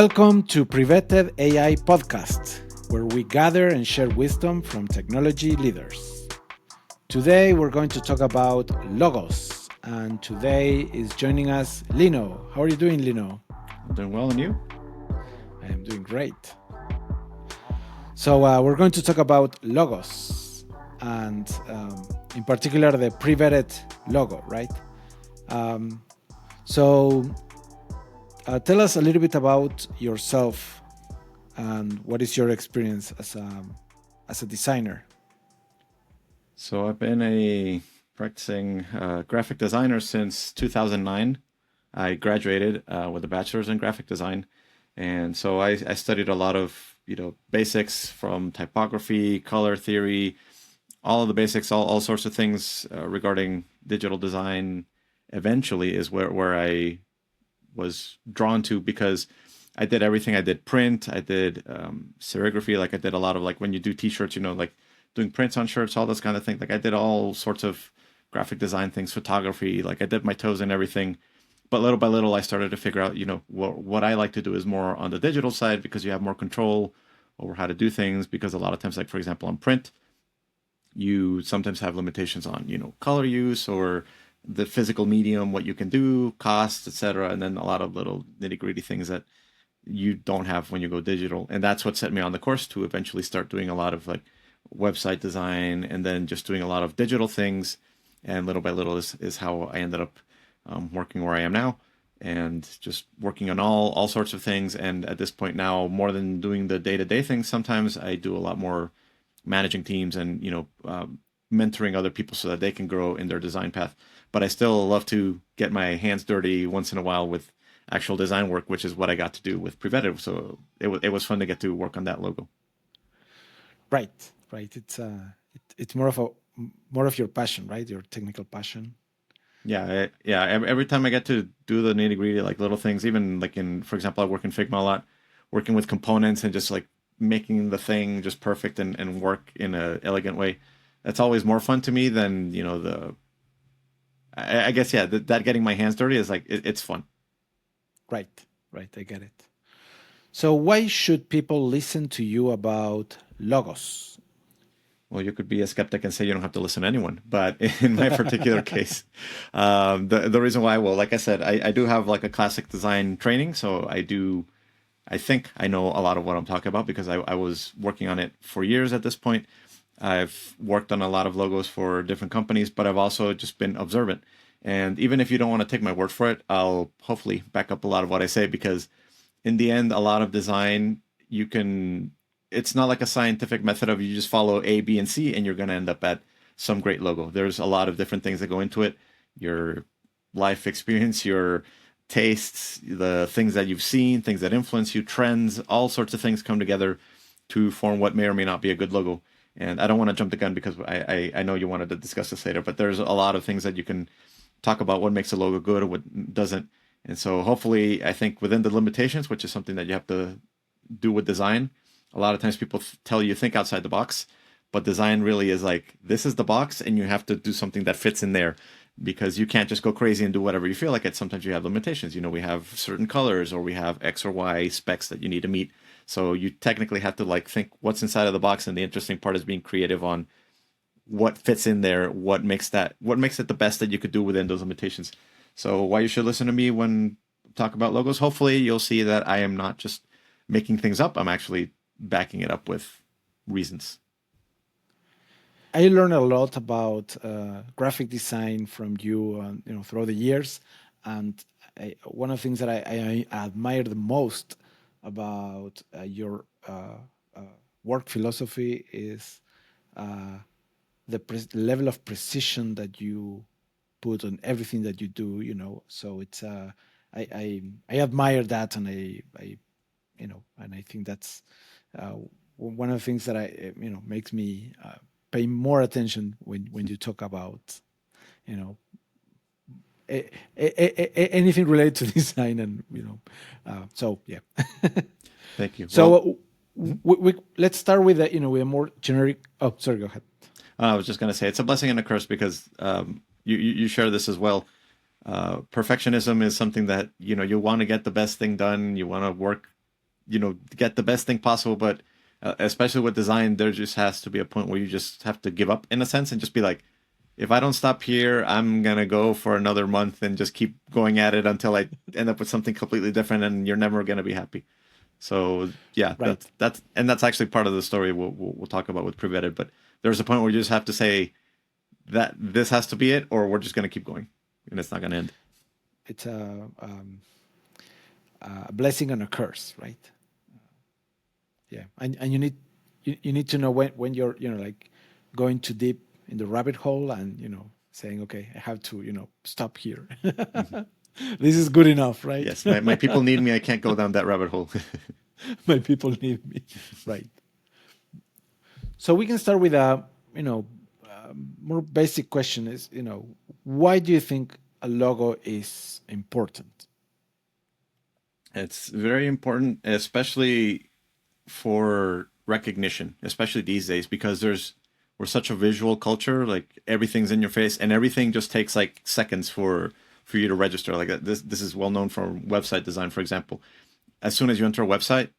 Welcome to PreVetted AI Podcast, where we gather and share wisdom from technology leaders. Today we're going to talk about logos, and today is joining us Lino. How are you doing, Lino? I'm doing well, and you? I am doing great. So we're going to talk about logos, and in particular the PreVetted logo, right? Tell us a little bit about yourself and what is your experience as a designer. So I've been a practicing graphic designer since 2009. I graduated with a bachelor's in graphic design, and so I studied a lot of basics from typography, color theory, all of the basics, all sorts of things regarding digital design. Eventually, is where I was drawn to, because I did everything. I did print, I did serigraphy, like I did a lot of, like when you do t-shirts, like doing prints on shirts, all this kind of thing. Like I did all sorts of graphic design things, photography, like I dipped my toes in everything. But little by little, I started to figure out, what I like to do is more on the digital side, because you have more control over how to do things. Because a lot of times, like for example, on print, you sometimes have limitations on, color use or the physical medium, what you can do, cost, etc. And then a lot of little nitty gritty things that you don't have when you go digital. And that's what set me on the course to eventually start doing a lot of like website design, and then just doing a lot of digital things. And little by little is how I ended up working where I am now, and just working on all sorts of things. And at this point now, more than doing the day-to-day things, sometimes I do a lot more managing teams and mentoring other people so that they can grow in their design path. But I still love to get my hands dirty once in a while with actual design work, which is what I got to do with PreVetted. So it was fun to get to work on that logo. Right. It's more of your passion, right? Your technical passion. Yeah. Every time I get to do the nitty gritty, like little things, even like for example, I work in Figma a lot, working with components and just like making the thing just perfect and work in an elegant way. That's always more fun to me than, I guess, yeah, that getting my hands dirty is like, it's fun. Right. I get it. So why should people listen to you about logos? Well, you could be a skeptic and say you don't have to listen to anyone. But in my particular case, the reason why, well, like I said, I do have like a classic design training. So I think I know a lot of what I'm talking about, because I was working on it for years at this point. I've worked on a lot of logos for different companies, but I've also just been observant. And even if you don't want to take my word for it, I'll hopefully back up a lot of what I say, because in the end, a lot of design, it's not like a scientific method of you just follow A, B, and C, and you're going to end up at some great logo. There's a lot of different things that go into it. Your life experience, your tastes, the things that you've seen, things that influence you, trends, all sorts of things come together to form what may or may not be a good logo. And I don't want to jump the gun, because I know you wanted to discuss this later, but there's a lot of things that you can talk about, what makes a logo good or what doesn't. And so hopefully, I think within the limitations, which is something that you have to do with design, a lot of times people tell you think outside the box, but design really is like, this is the box and you have to do something that fits in there, because you can't just go crazy and do whatever you feel like it. Sometimes you have limitations. We have certain colors, or we have X or Y specs that you need to meet. So you technically have to like think what's inside of the box, and the interesting part is being creative on what fits in there, what makes it the best that you could do within those limitations. So why you should listen to me when talk about logos, hopefully you'll see that I am not just making things up. I'm actually backing it up with reasons. I learned a lot about graphic design from you, throughout the years, and one of the things that I admire the most about your work philosophy is the level of precision that you put on everything that you do. So it's I admire that, and and I think that's one of the things that makes me pay more attention when you talk about anything related to design, and so yeah. Thank you. So let's start with with a more generic. Oh, sorry, go ahead. I was just going to say it's a blessing and a curse, because you share this as well. Perfectionism is something that you want to get the best thing done. You want to work get the best thing possible. But especially with design, there just has to be a point where you just have to give up in a sense and just be like, if I don't stop here, I'm going to go for another month and just keep going at it until I end up with something completely different, and you're never going to be happy. So yeah, Right. that's actually part of the story we'll talk about with Prevetted. But there's a point where you just have to say that this has to be it, or we're just going to keep going, and it's not going to end. It's a blessing and a curse, right? Yeah, and you need to know when you're like going too deep in the rabbit hole, and saying, okay, I have to stop here. Mm-hmm. This is good enough, right? Yes, my people need me. I can't go down that rabbit hole. My people need me, right? So we can start with a more basic question: is why do you think a logo is important? It's very important, especially for recognition, especially these days, because we're such a visual culture. Like everything's in your face, and everything just takes like seconds for you to register. Like this is well known for website design, for example. As soon as you enter a website,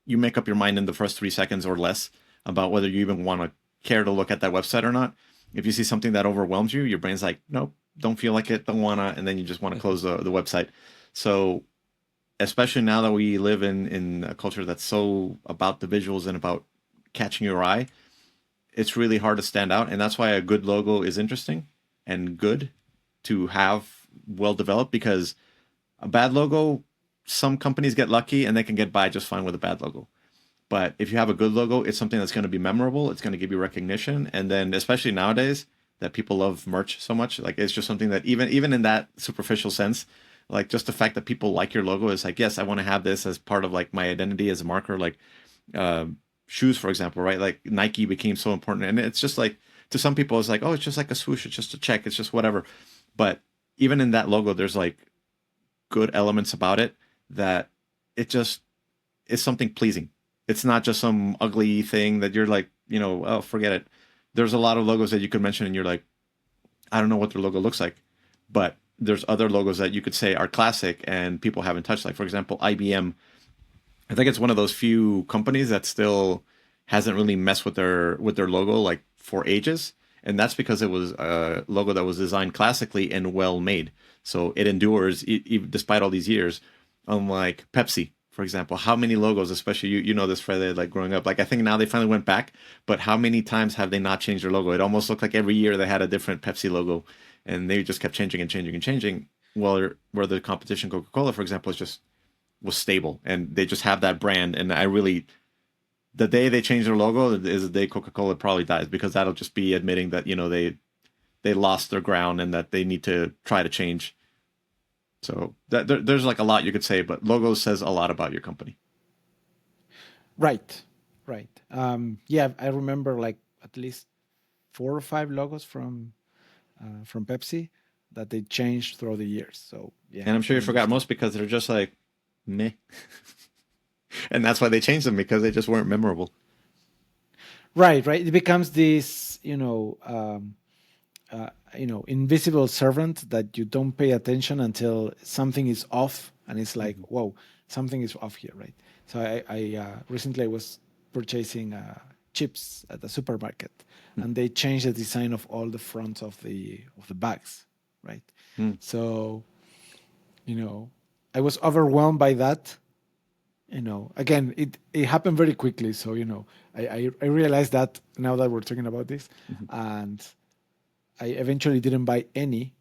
you make up your mind in the first 3 seconds or less about whether you even want to care to look at that website or not. If you see something that overwhelms you, your brain's like, nope, don't feel like it, don't wanna, and then you just want to close the website. So especially now that we live in a culture that's so about the visuals and about catching your eye, it's really hard to stand out. And that's why a good logo is interesting and good to have well developed, because a bad logo, some companies get lucky and they can get by just fine with a bad logo. But if you have a good logo, it's something that's going to be memorable. It's going to give you recognition. And then especially nowadays that people love merch so much, like it's just something that even in that superficial sense, like just the fact that people like your logo is like, yes, I want to have this as part of like my identity as a marker. Like shoes, for example, right? Like Nike became so important. And it's just like, to some people, it's like, oh, it's just like a swoosh. It's just a check. It's just whatever. But even in that logo, there's like good elements about it that it just is something pleasing. It's not just some ugly thing that you're like, oh, forget it. There's a lot of logos that you could mention and you're like, I don't know what their logo looks like. But there's other logos that you could say are classic and people haven't touched. Like, for example, IBM. I think it's one of those few companies that still hasn't really messed with their logo like for ages. And that's because it was a logo that was designed classically and well made. So it endures despite all these years. Unlike Pepsi, for example, how many logos, especially you know this, Fred, like growing up, like I think now they finally went back, but how many times have they not changed their logo? It almost looked like every year they had a different Pepsi logo, and they just kept changing and changing and changing. Well, where the competition, Coca-Cola, for example, was stable, and they just have that brand. And the day they change their logo is the day Coca-Cola probably dies, because that'll just be admitting that they lost their ground and that they need to try to change. So there's like a lot you could say, but logo says a lot about your company. Right, right. Yeah, I remember like at least 4 or 5 logos from Pepsi that they changed throughout the years. So yeah, And I'm sure I you forgot understand. most because they're just like meh. And that's why they changed them, because they just weren't memorable. Right, right. It becomes this, invisible servant that you don't pay attention until something is off, and it's like, Mhm. whoa, something is off here, right? So I recently I was purchasing chips at the supermarket, and they changed the design of all the fronts of the bags, right? Mm. So I was overwhelmed by that. Again, it happened very quickly. So I realized that now that we're talking about this, Mhm. and I eventually didn't buy any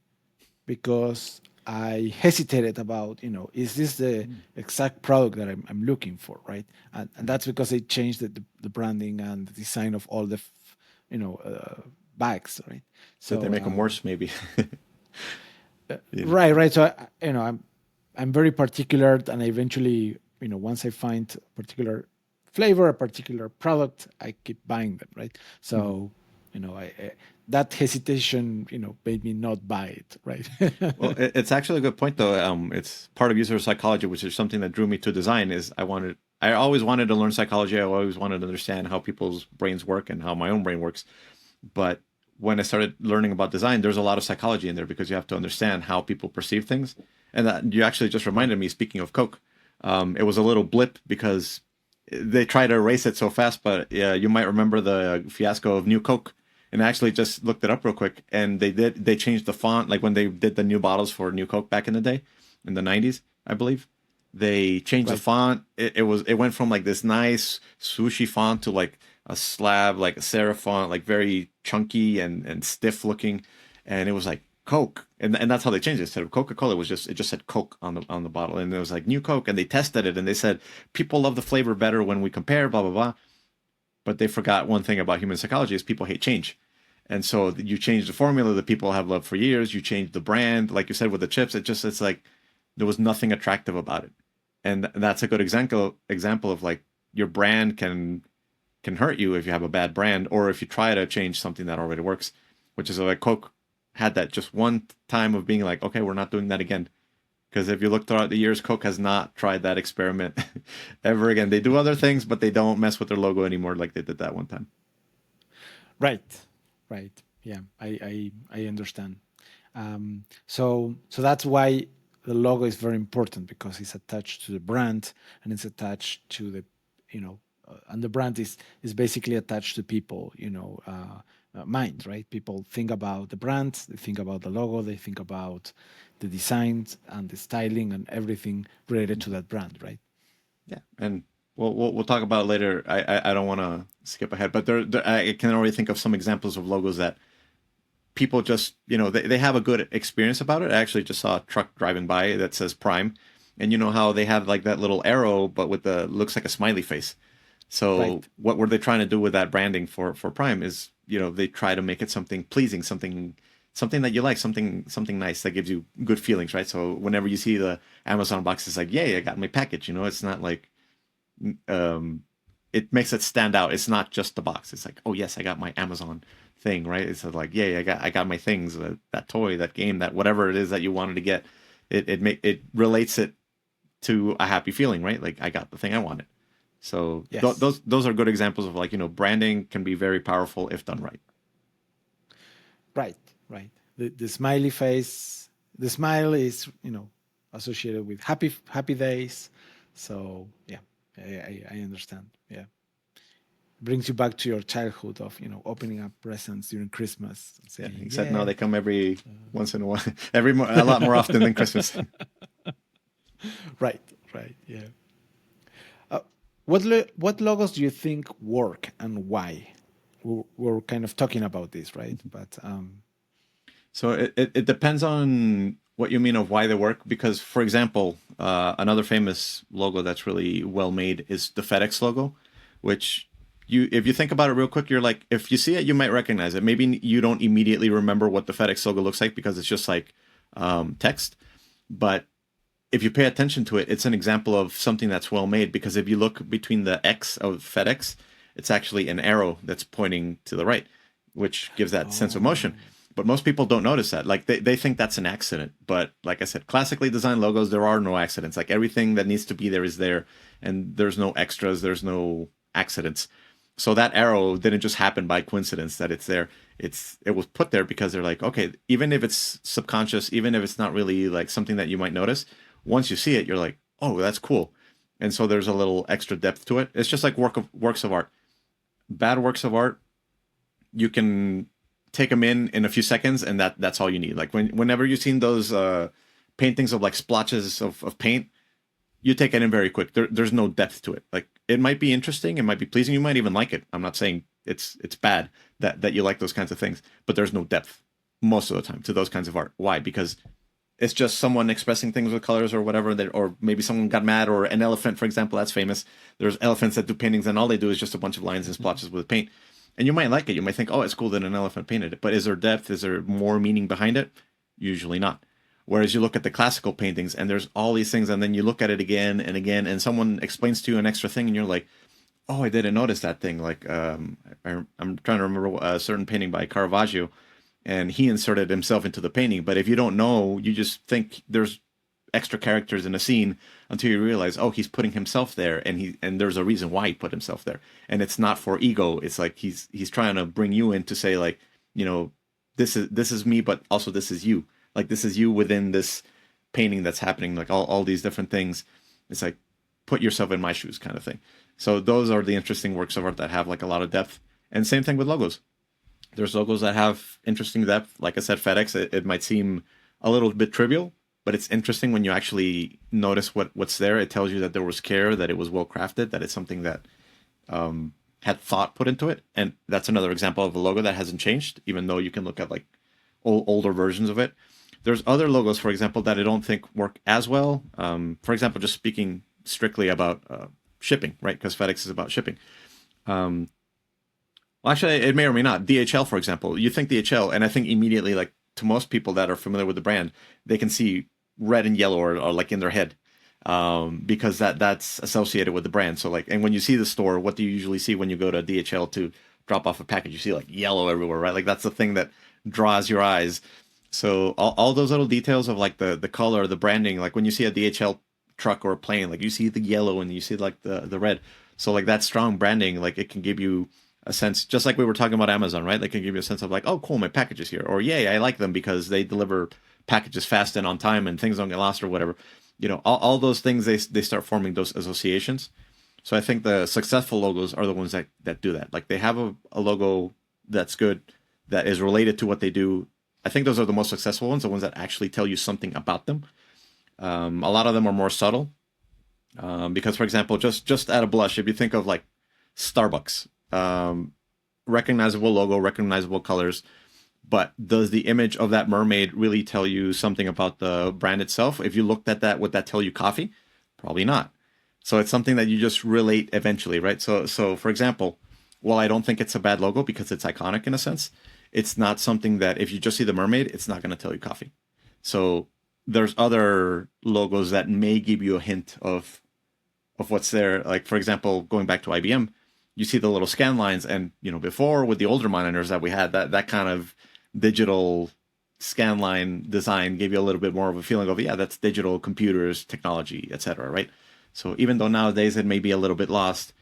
because I hesitated about, is this the exact product that I'm looking for, right? And Mhm. that's because they changed the branding and the design of all the, bags, right? Did they So, make them worse? Maybe. Yeah. right, right. So, I'm very particular, and I eventually, once I find a particular flavor, a particular product, I keep buying them, right? Mhm. So, I that hesitation, made me not buy it, right? Well, it's actually a good point, though. It's part of user psychology, which is something that drew me to design. I always wanted to learn psychology. I always wanted to understand how people's brains work and how my own brain works. But when I started learning about design, there's a lot of psychology in there, because you have to understand how people perceive things. And that you actually just Right. reminded me, speaking of Coke, It was a little blip because they tried to erase it so fast, but yeah, you might remember the fiasco of New Coke. And I actually just looked it up real quick, and they changed the font, like when they did the new bottles for New Coke back in the day, in the 90s, I believe. They changed the Right. font. It went from like this nice sushi font to like a slab, like a serif font, like very chunky and stiff looking, and it was like Coke, and that's how they changed it. Instead of Coca-Cola, it just said Coke on the bottle, and it was like New Coke, and they tested it, and they said people love the flavor better when we compare, blah blah blah. But they forgot one thing about human psychology is people hate change. And so you change the formula that people have loved for years. You change the brand, like you said with the chips. It's like there was nothing attractive about it, and that's a good example of like your brand can hurt you if you have a bad brand or if you try to change something that already works, which is like Coke had that just one time of being like, okay, we're not doing that again. Because if you look throughout the years, Coke has not tried that experiment ever again. They do other things, but they don't mess with their logo anymore like they did that one time. Right. Right. Yeah. I understand. So that's why the logo is very important because it's attached to the brand and it's attached to the, you know, and the brand is basically attached to people, mind, right? People think about the brand, they think about the logo, they think about the designs and the styling and everything related to that brand, right? Yeah, and we'll talk about it later. I don't want to skip ahead, but I can already think of some examples of logos that people just they have a good experience about it. I actually just saw a truck driving by that says Prime, and you know how they have like that little arrow, but with the looks like a smiley face. So Right. what were they trying to do with that branding for Prime is they try to make it something pleasing, something that you like, something nice that gives you good feelings, right? So whenever you see the Amazon box, it's like, yay, I got my package. It's not like um, it makes it stand out. It's not just the box. It's like, oh yes, I got my Amazon thing, right? It's like, yay, I got my things, that toy, that game, that whatever it is that you wanted to get. It relates it to a happy feeling, right? Like I got the thing I wanted. So Yes. those are good examples of like branding can be very powerful if done right. Right. Right. The smiley face, the smile is, associated with happy days. So yeah, I understand. Yeah. Brings you back to your childhood of, opening up presents during Christmas and Yeah, saying, except now yeah, they come every once in a while, a lot more often than Christmas. right, right. Yeah. Uh, what logos do you think work and why? We're kind of talking about this, right? But So it depends on what you mean of why they work. Because, for example, another famous logo that's really well made is the FedEx logo, which if you think about it real quick, you're like, if you see it, you might recognize it. Maybe you don't immediately remember what the FedEx logo looks like because it's just like text. But if you pay attention to it, it's an example of something that's well made because if you look between the X of FedEx, it's actually an arrow that's pointing to the right, which gives that sense of oh, motion. But most people don't notice that. Like they think that's an accident. But like I said, classically designed logos, there are no accidents. Like everything that needs to be there is there, and there's no extras, there's no accidents. So that arrow didn't just happen by coincidence that it's there. It was put there because they're like, okay, even if it's subconscious, even if it's not really like something that you might notice, once you see it, you're like, oh, that's cool. And so there's a little extra depth to it. It's just like works of art. Bad works of art, you can take them in a few seconds, and that's all you need. Like whenever you've seen those paintings of like splotches of paint, you take it in very quick. There's no depth to it. Like it might be interesting, it might be pleasing, you might even like it. I'm not saying it's bad that you like those kinds of things, but there's no depth most of the time to those kinds of art. Why? Because it's just someone expressing things with colors or whatever, or maybe someone got mad, or an elephant, for example, that's famous. There's elephants that do paintings, and all they do is just a bunch of lines and splotches with paint. And you might like it. You might think, oh, it's cool that an elephant painted it. But is there depth? Is there more meaning behind it? Usually not. Whereas you look at the classical paintings, and there's all these things, and then you look at it again and again, and someone explains to you an extra thing, and you're like, oh, I didn't notice that thing. Like, I'm trying to remember a certain painting by Caravaggio, and he inserted himself into the painting. But if you don't know, you just think there's extra characters in a scene until you realize, oh, he's putting himself there, and there's a reason why he put himself there, and it's not for ego. It's like he's trying to bring you in to say, like, this is me, but also this is you. Like this is you within this painting that's happening. Like all these different things. It's like put yourself in my shoes kind of thing. So those are the interesting works of art that have like a lot of depth. And same thing with logos. There's logos that have interesting depth. Like I said, FedEx, it might seem a little bit trivial, but it's interesting when you actually notice what's there. It tells you that there was care, that it was well crafted, that it's something that had thought put into it. And that's another example of a logo that hasn't changed, even though you can look at like older versions of it. There's other logos, for example, that I don't think work as well. For example, just speaking strictly about shipping, right? Because FedEx is about shipping. Well, actually, it may or may not. DHL, for example, you think DHL, and I think immediately, like to most people that are familiar with the brand, they can see red and yellow or like in their head because that's associated with the brand. So like, and when you see the store, what do you usually see when you go to DHL to drop off a package? You see like yellow everywhere, right? Like that's the thing that draws your eyes. So all those little details of like the color, the branding, like when you see a DHL truck or a plane, like you see the yellow and you see like the red. So like that strong branding, like it can give you a sense, just like we were talking about Amazon, right? They can give you a sense of like, oh, cool, my package is here, or yay, I like them because they deliver packages fast and on time and things don't get lost or whatever. You know, all those things, they start forming those associations. So I think the successful logos are the ones that do that. Like they have a logo that's good, that is related to what they do. I think those are the most successful ones, the ones that actually tell you something about them. A lot of them are more subtle. Because, for example, just at a blush, if you think of like Starbucks, recognizable logo, recognizable colors, but does the image of that mermaid really tell you something about the brand itself? If you looked at that, would that tell you coffee? Probably not. So it's something that you just relate eventually, right? So for example, while I don't think it's a bad logo because it's iconic in a sense, it's not something that if you just see the mermaid, it's not going to tell you coffee. So there's other logos that may give you a hint of what's there. Like, for example, going back to IBM, you see the little scan lines, and you know, before with the older monitors that we had, that kind of digital scan line design gave you a little bit more of a feeling of, yeah, that's digital computers, technology, etc., right? So even though nowadays it may be a little bit lost,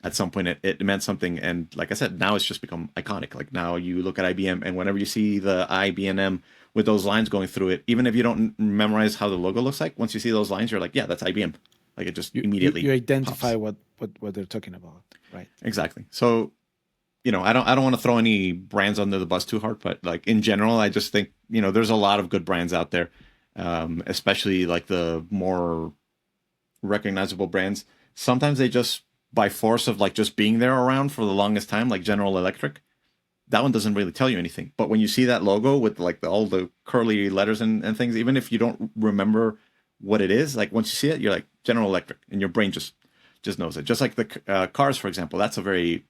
at some point it meant something. And like I said, now it's just become iconic. Like now you look at IBM, and whenever you see the IBM with those lines going through it, even if you don't memorize how the logo looks like, once you see those lines, you're like, yeah, that's IBM. Like it just immediately you identify pops. what they're talking about, right? Exactly. So, you know, I don't want to throw any brands under the bus too hard, but like in general, I just think, you know, there's a lot of good brands out there, especially like the more recognizable brands. Sometimes they just, by force of like just being there around for the longest time, like General Electric, that one doesn't really tell you anything. But when you see that logo with like all the curly letters and things, even if you don't remember what it is, like once you see it, you're like General Electric, and your brain just knows it. Just like the cars, for example, that's a very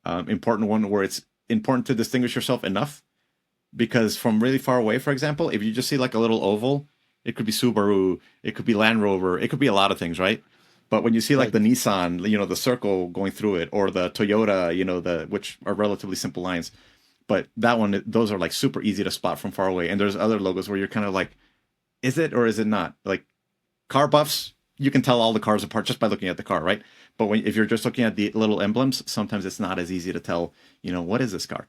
important one where it's important to distinguish yourself enough, because from really far away, for example, if you just see like a little oval, it could be Subaru, it could be Land Rover, it could be a lot of things, right? But when you see like Right. the Nissan, you know, the circle going through it, or the Toyota, you know, which are relatively simple lines, but that one, those are like super easy to spot from far away. And there's other logos where you're kind of like, is it or is it not? Like car buffs, you can tell all the cars apart just by looking at the car, right? But if you're just looking at the little emblems, sometimes it's not as easy to tell, you know, what is this car?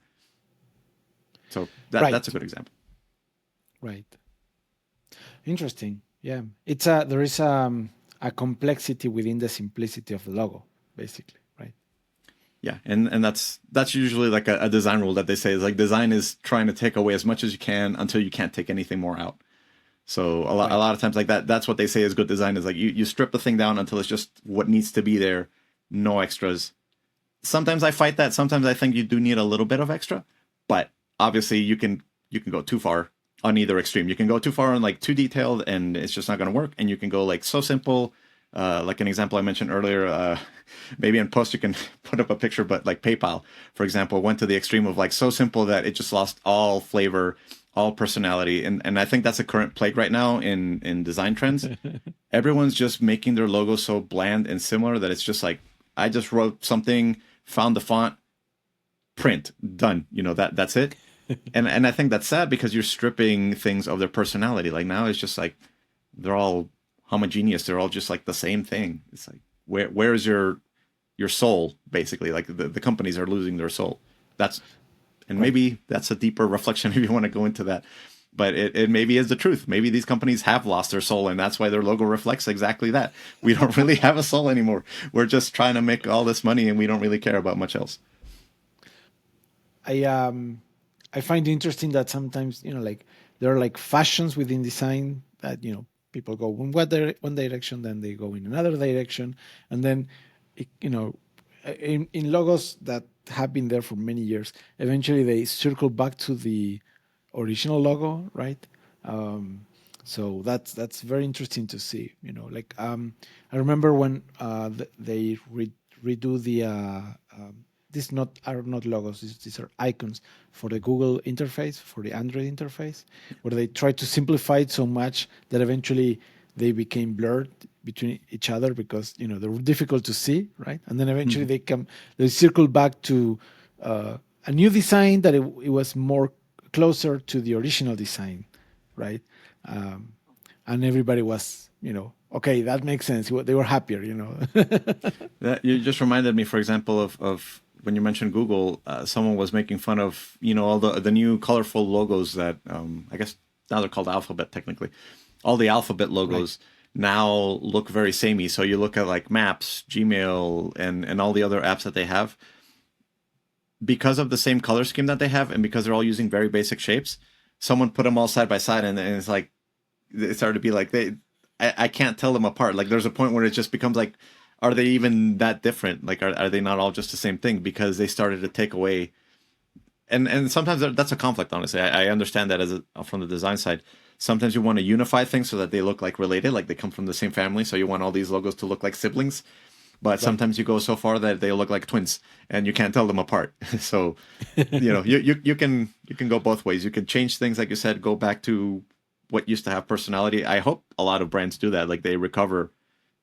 So that's a Right. good example. Right. Interesting. Yeah. There is a complexity within the simplicity of the logo, basically, right? Yeah, and that's usually like a design rule that they say is like design is trying to take away as much as you can until you can't take anything more out. So a Right. lot of times like that's what they say is good design, is like you strip the thing down until it's just what needs to be there, no extras. Sometimes I fight that. Sometimes I think you do need a little bit of extra, but obviously you can go too far on either extreme. You can go too far and like too detailed, and it's just not going to work. And you can go like so simple, like an example I mentioned earlier. Maybe in post you can put up a picture, but like PayPal, for example, went to the extreme of like so simple that it just lost all flavor, all personality. And I think that's a current plague right now in design trends. Everyone's just making their logo so bland and similar that it's just like, I just wrote something, found the font, print, done. You know, that's it. And I think that's sad because you're stripping things of their personality. Like now it's just like they're all homogeneous. They're all just like the same thing. It's like where's your soul, basically? Like the companies are losing their soul. And Right. maybe that's a deeper reflection if you want to go into that. But it maybe is the truth. Maybe these companies have lost their soul, and that's why their logo reflects exactly that. We don't really have a soul anymore. We're just trying to make all this money, and we don't really care about much else. I find it interesting that sometimes, like there are like fashions within design that, people go in one direction, then they go in another direction, and then in logos that have been there for many years, eventually they circle back to the original logo, right? Um, so that's very interesting to see. Like I remember when they redo the these not are not logos. These are icons for the Google interface, for the Android interface, where they try to simplify it so much that eventually they became blurred between each other because they were difficult to see, right? And then eventually they circle back to a new design that it was more closer to the original design, right? Um, and everybody was, okay, that makes sense. They were happier. That you just reminded me, for example, of when you mentioned Google. Someone was making fun of all the new colorful logos that I guess now they're called Alphabet technically. All the Alphabet logos now look very samey. So you look at like Maps, Gmail, and all the other apps that they have. Because of the same color scheme that they have, and because they're all using very basic shapes, someone put them all side by side, and it's like it started to be like I can't tell them apart. Like there's a point where it just becomes like, are they even that different? Like are they not all just the same thing? Because they started to take away, and sometimes that's a conflict. Honestly, I understand that from the design side. Sometimes you want to unify things so that they look like related, like they come from the same family. So you want all these logos to look like siblings. But sometimes you go so far that they look like twins, and you can't tell them apart. So, you can go both ways. You can change things, like you said, go back to what used to have personality. I hope a lot of brands do that, like they recover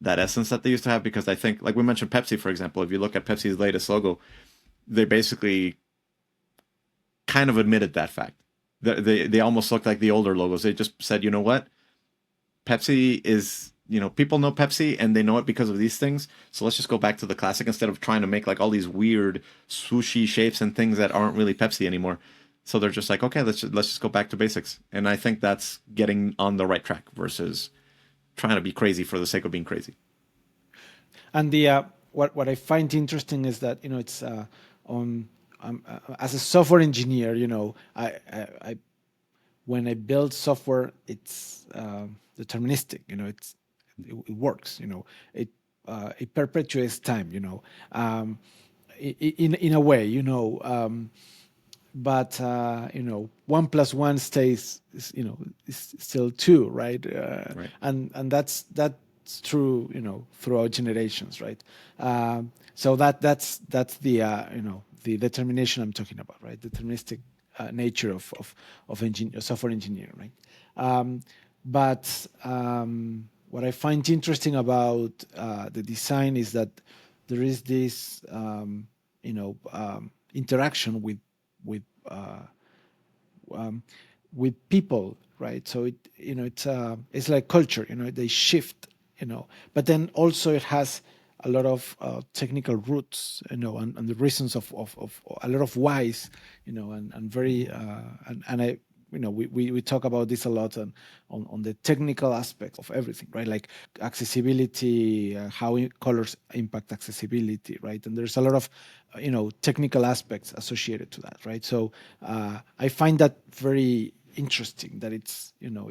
that essence that they used to have. Because I think, like we mentioned, Pepsi, for example. If you look at Pepsi's latest logo, they basically kind of admitted that fact. They almost look like the older logos. They just said, you know what, Pepsi is. People know Pepsi and they know it because of these things. So let's just go back to the classic instead of trying to make like all these weird swooshy shapes and things that aren't really Pepsi anymore. So they're just like, okay, let's just go back to basics. And I think that's getting on the right track versus trying to be crazy for the sake of being crazy. And the what I find interesting is that it's on as a software engineer, I when I build software, it's deterministic. It works. It perpetuates time. In a way. But 1 + 1 stays. Is still 2, right? Right. And that's true. Throughout generations, right? So that's the the determination I'm talking about, right? Deterministic nature of software engineering, right? But what I find interesting about the design is that there is this interaction with uh, with people, right? So it's like culture, they shift, but then also it has a lot of technical roots, and the reasons of a lot of whys, and very and I we talk about this a lot on the technical aspects of everything, right? Like accessibility, how colors impact accessibility, right? And there's a lot of technical aspects associated to that, right? So I find that very interesting that it's a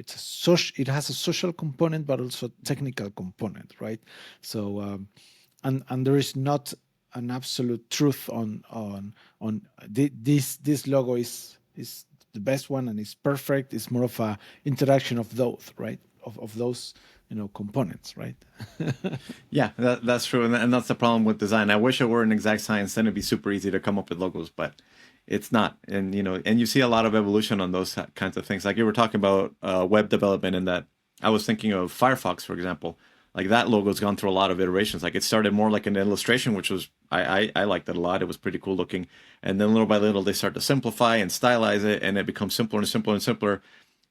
it has a social component but also technical component, right? So and there is not an absolute truth on this logo is the best one and it's perfect. It's more of a interaction of those, right? Of those components, right? Yeah, that's true, and that's the problem with design. I wish it were an exact science, then it'd be super easy to come up with logos, but it's not. And and you see a lot of evolution on those kinds of things. Like you were talking about web development, and that I was thinking of Firefox, for example. Like that logo's gone through a lot of iterations. Like it started more like an illustration, which was I liked it a lot. It was pretty cool looking, and then little by little they start to simplify and stylize it, and it becomes simpler and simpler and simpler.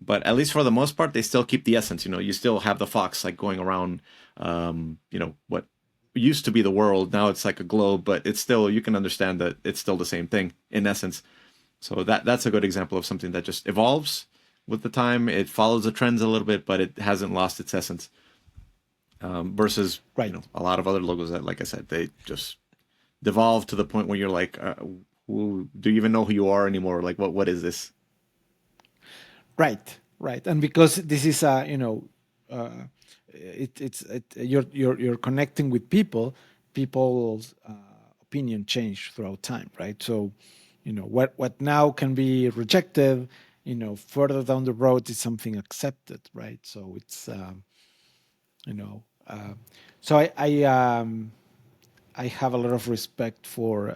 But at least for the most part, they still keep the essence. You still have the fox like going around, what used to be the world. Now it's like a globe, but it's still, you can understand that it's still the same thing in essence. So that's a good example of something that just evolves with the time. It follows the trends a little bit, but it hasn't lost its essence. Versus, Right. a lot of other logos that, like I said, they just devolve to the point where you're like, do you even know who you are anymore? Like, what is this? Right, right, and because this is you're connecting with people, people's opinion change throughout time, right? So, what now can be rejected, further down the road is something accepted, right? So it's you know, so I have a lot of respect for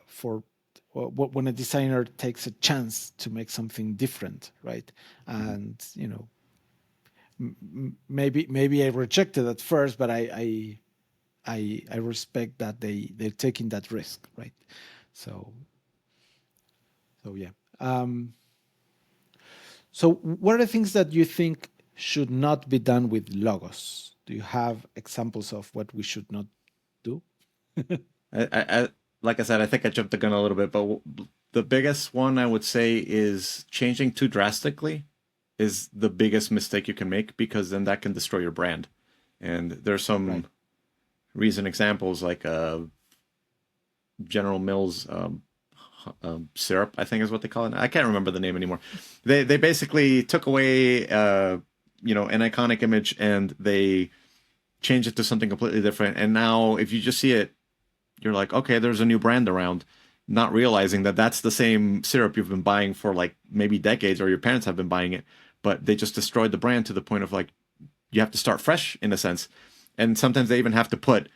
for when a designer takes a chance to make something different, right? Mhm. And maybe I rejected at first, but I respect that they're taking that risk, right? So so yeah. So what are the things that you think should not be done with logos? Do you have examples of what we should not do? I like I said, I think I jumped the gun a little bit, but the biggest one I would say is changing too drastically is the biggest mistake you can make, because then that can destroy your brand. And there's Right. some recent examples like General Mills syrup, I think is what they call it. I can't remember the name anymore. They basically took away an iconic image and they changed it to something completely different. And now if you just see it, you're like, okay, there's a new brand around, not realizing that that's the same syrup you've been buying for like maybe decades, or your parents have been buying it, but they just destroyed the brand to the point of like you have to start fresh in a sense. And sometimes they even have to put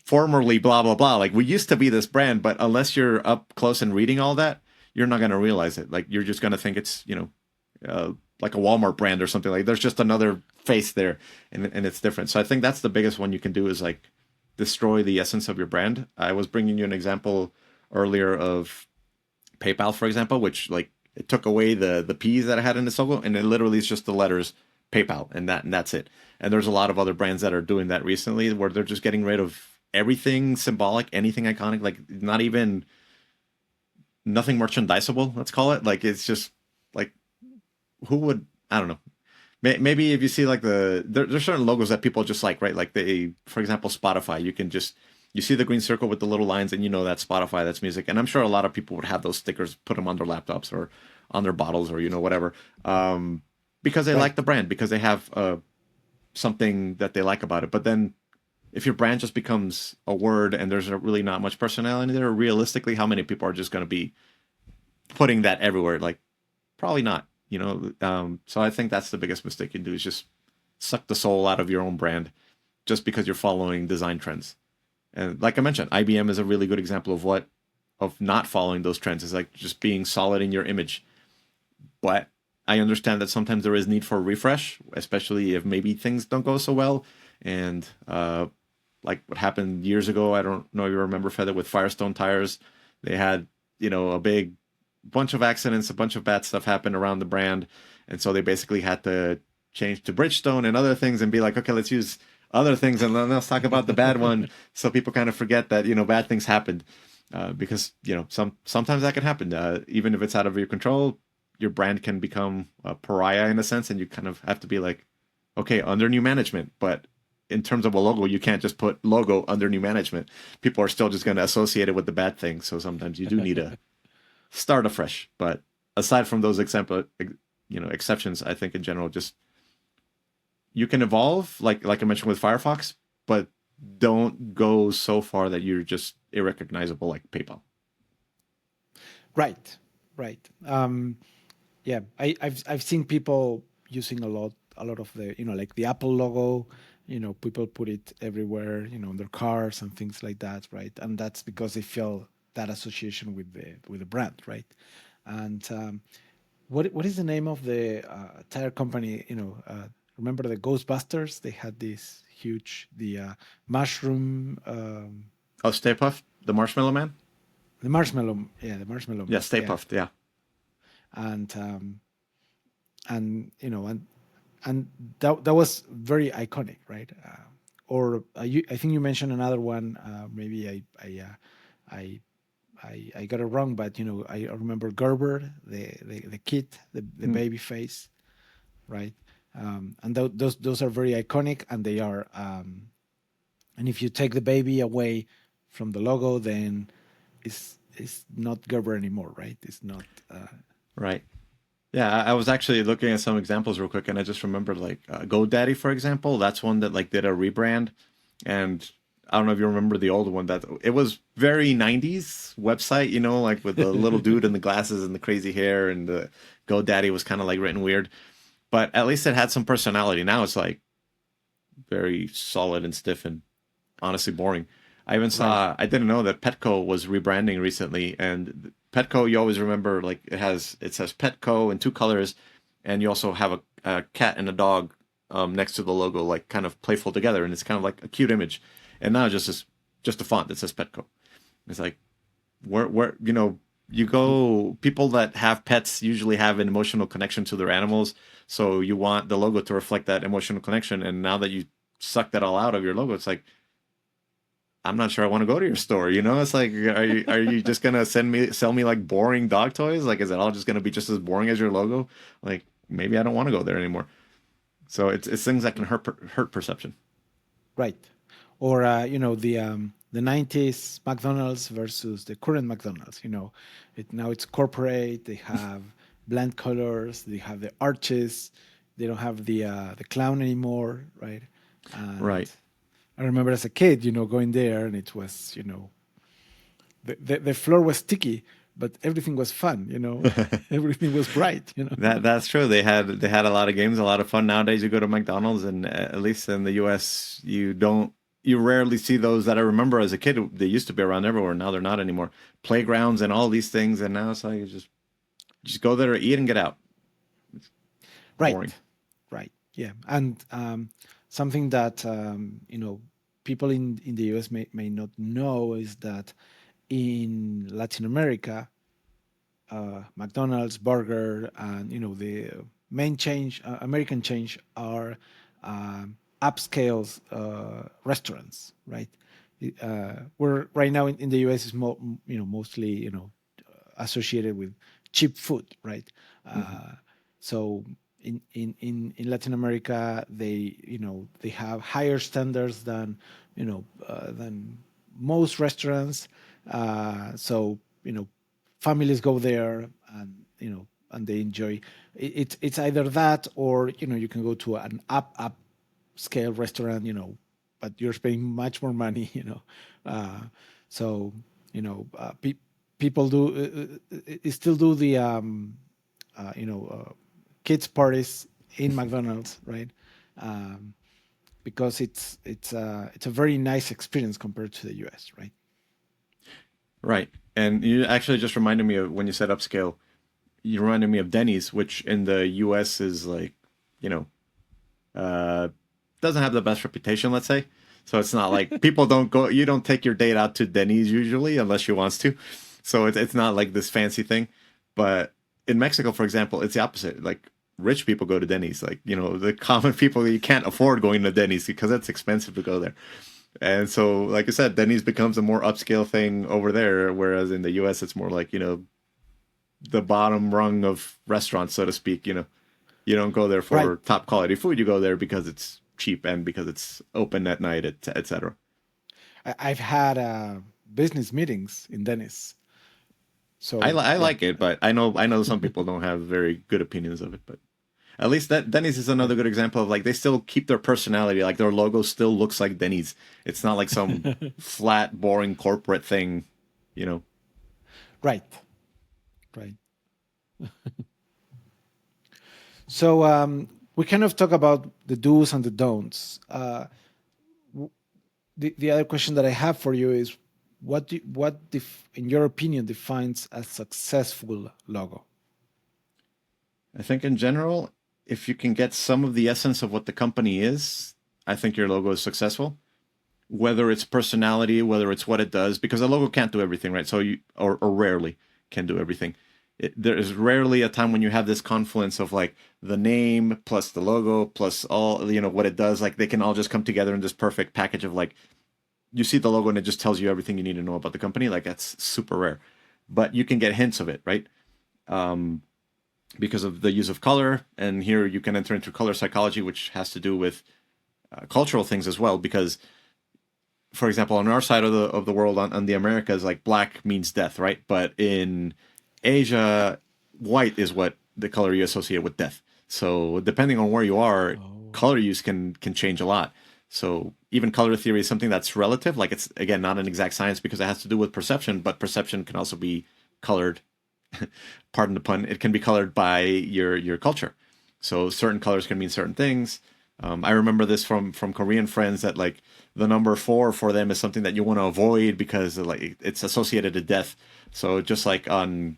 formerly blah blah blah. Like, we used to be this brand, but unless you're up close and reading all that, you're not going to realize it. Like, you're just going to think it's like a Walmart brand or something. Like, there's just another face there, and it's different. So I think that's the biggest one you can do, is like destroy the essence of your brand. I was bringing you an example earlier of PayPal, for example, which, like, it took away the P's that I had in the logo, and it literally is just the letters PayPal, and that's it. And there's a lot of other brands that are doing that recently, where they're just getting rid of everything symbolic, anything iconic, like not even nothing merchandisable, let's call it. Like, it's just like, who would, I don't know. Maybe if you see like there's certain logos that people just like, right? Like, for example, Spotify, you see the green circle with the little lines, and that's Spotify, that's music. And I'm sure a lot of people would have those stickers, put them on their laptops or on their bottles, or whatever, because they Right. like the brand, because they have something that they like about it. But then if your brand just becomes a word and there's really not much personality there, realistically, how many people are just going to be putting that everywhere? Like, probably not. So I think that's the biggest mistake you can do, is just suck the soul out of your own brand just because you're following design trends. And like I mentioned, IBM is a really good example of not following those trends. Is like just being solid in your image. But I understand that sometimes there is need for a refresh, especially if maybe things don't go so well. And like what happened years ago, I don't know if you remember, Feather, with Firestone tires. They had a big bunch of accidents, a bunch of bad stuff happened around the brand, and so they basically had to change to Bridgestone and other things, and be like, okay, let's use other things, and then let's talk about the bad one, so people kind of forget that bad things happened, because sometimes that can happen, even if it's out of your control. Your brand can become a pariah in a sense, and you kind of have to be like, okay, under new management, but in terms of a logo, you can't just put logo under new management. People are still just going to associate it with the bad thing. So sometimes you do need to start afresh. But aside from those exceptions, I think in general, just you can evolve, like I mentioned with Firefox, but don't go so far that you're just irrecognizable like PayPal. Right. Right. Yeah, I've seen people using a lot of the like the Apple logo. People put it everywhere, on their cars and things like that, right? And that's because they feel that association with the brand, right? And what is the name of the tire company? Remember the Ghostbusters? They had this huge the mushroom, Oh, Stay Puft, the Marshmallow Man. the marshmallow, yeah, the marshmallow Yeah, man, Stay yeah, Puft. Yeah. and and that was very iconic, right? I think you mentioned another one. Maybe I I got it wrong, but I remember Gerber, the kid, the Mm. baby face, right? And those are very iconic, and they are. And if you take the baby away from the logo, then it's not Gerber anymore, right? It's not. Right. Yeah, I was actually looking at some examples real quick, and I just remembered like GoDaddy, for example. That's one that like did a rebrand, and I don't know if you remember the old one. That it was very '90s website, like with the little dude and the glasses and the crazy hair, and the GoDaddy was kind of like written weird, but at least it had some personality. Now it's like very solid and stiff and honestly boring. I even Right. saw, I didn't know that Petco was rebranding recently, and Petco, you always remember like it says Petco in two colors, and you also have a cat and a dog next to the logo, like kind of playful together, and it's kind of like a cute image. And now just a font that says Petco. It's like where you go, people that have pets usually have an emotional connection to their animals, so you want the logo to reflect that emotional connection. And now that you suck that all out of your logo, it's like I'm not sure I want to go to your store. It's like, are you just gonna sell me like boring dog toys? Like, is it all just gonna be just as boring as your logo? Like, maybe I don't want to go there anymore. So it's things that can hurt perception. Right. Or the '90s McDonald's versus the current McDonald's. Now it's corporate. They have bland colors. They have the arches. They don't have the clown anymore, right? And Right. I remember as a kid, going there, and it was, the floor was sticky, but everything was fun. Everything was bright. That's true. They had a lot of games, a lot of fun. Nowadays, you go to McDonald's, and at least in the U.S., you rarely see those that I remember as a kid. They used to be around everywhere. Now they're not anymore. Playgrounds and all these things, and now it's like you just go there, eat, and get out. Right. Boring. Right. Yeah. And something that people in the US may not know is that in Latin America, McDonald's, Burger, and the main change, American change, are upscale restaurants, right? We're right now in the US is mostly associated with cheap food, right? Hmm. So in Latin America, they have higher standards than most restaurants. So families go there, and they enjoy. It's either that, or you can go to an up scale restaurant, but you're spending much more money. Uh, so people still do the kids parties in McDonald's, right? Um, because it's a very nice experience compared to the US, right? Right. And you actually just reminded me of when you said upscale. You reminded me of Denny's, which in the U.S. is like, you know, uh, doesn't have the best reputation, let's say. So it's not like people don't go. You don't take your date out to Denny's usually unless you wants to. So it's not like this fancy thing. But in Mexico, for example, it's the opposite. Like rich people go to Denny's. Like the common people, you can't afford going to Denny's because it's expensive to go there. And so, like I said, Denny's becomes a more upscale thing over there, whereas in the U.S. it's more like the bottom rung of restaurants, so to speak. You don't go there Right. for top quality food. You go there because it's cheap and because it's open at night, etc. I've had business meetings in Dennis. I, So li- I yeah, like it, but I know some people don't have very good opinions of it. But at least that Denny's is right. another good example of like they still keep their personality. Like their logo still looks like Denny's. It's not like some flat, boring corporate thing. You know. Right. Right. So we kind of talk about the do's and the don'ts. The other question that I have for you is, in your opinion, defines a successful logo? I think in general, if you can get some of the essence of what the company is, I think your logo is successful. Whether it's personality, whether it's what it does, because a logo can't do everything, right? So or rarely can do everything. There is rarely a time when you have this confluence of like the name plus the logo plus all what it does. Like they can all just come together in this perfect package of like you see the logo and it just tells you everything you need to know about the company. Like that's super rare. but you can get hints of it, right? Because of the use of color. And here you can enter into color psychology, which has to do with cultural things as well. Because, for example, on our side of the world, on the Americas, like black means death, right? But in Asia, white is what the color you associate with death. So depending on where you are, color use can change a lot. So even color theory is something that's relative. Like it's, again, not an exact science because it has to do with perception, but perception can also be colored, pardon the pun, it can be colored by your culture. So certain colors can mean certain things. I remember this from Korean friends that like the number 4 for them is something that you want to avoid because like it's associated to death. So just like on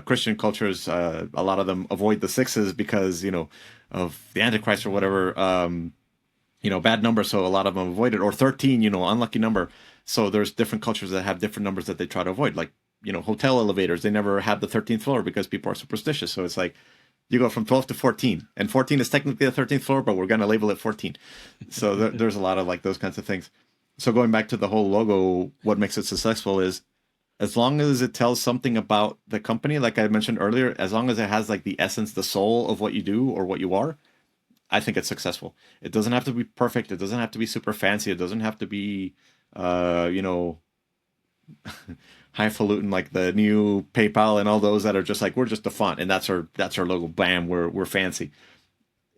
Christian cultures, a lot of them avoid the 6s because of the Antichrist or whatever. Bad number, so a lot of them avoid it. Or 13, unlucky number. So there's different cultures that have different numbers that they try to avoid. Like hotel elevators, they never have the 13th floor because people are superstitious. So it's like you go from 12 to 14, and 14 is technically the 13th floor, but we're going to label it 14. So there's a lot of like those kinds of things. So going back to the whole logo, what makes it successful is as long as it tells something about the company, like I mentioned earlier, as long as it has like the essence, the soul of what you do or what you are, I think it's successful. It doesn't have to be perfect. It doesn't have to be super fancy. It doesn't have to be, highfalutin like the new PayPal and all those that are just like we're just a font and that's our logo. Bam, we're fancy.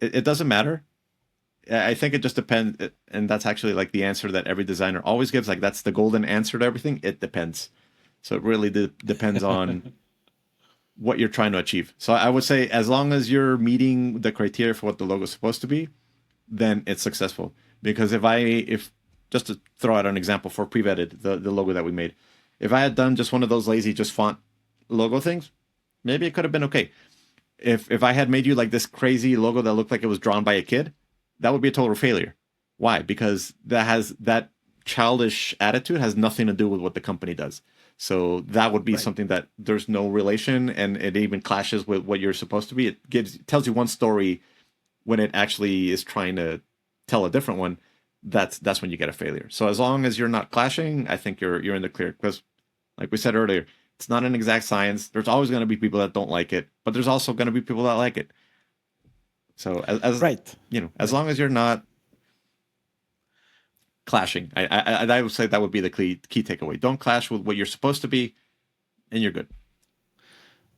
It doesn't matter. I think it just depends, and that's actually like the answer that every designer always gives. Like that's the golden answer to everything. It depends. So it really depends on what you're trying to achieve. So I would say as long as you're meeting the criteria for what the logo is supposed to be, then it's successful. Because if just to throw out an example for PreVetted, the logo that we made, if I had done just one of those lazy just font logo things, maybe it could have been okay. If I had made you like this crazy logo that looked like it was drawn by a kid, that would be a total failure. Why? Because that childish attitude has nothing to do with what the company does. So that would be something that there's no relation, and it even clashes with what you're supposed to be. It tells you one story when it actually is trying to tell a different one. That's when you get a failure. So as long as you're not clashing, I think you're in the clear. Because, like we said earlier, it's not an exact science. There's always going to be people that don't like it, but there's also going to be people that like it. So as long as you're not clashing, I would say that would be the key takeaway. Don't clash with what you're supposed to be, and you're good.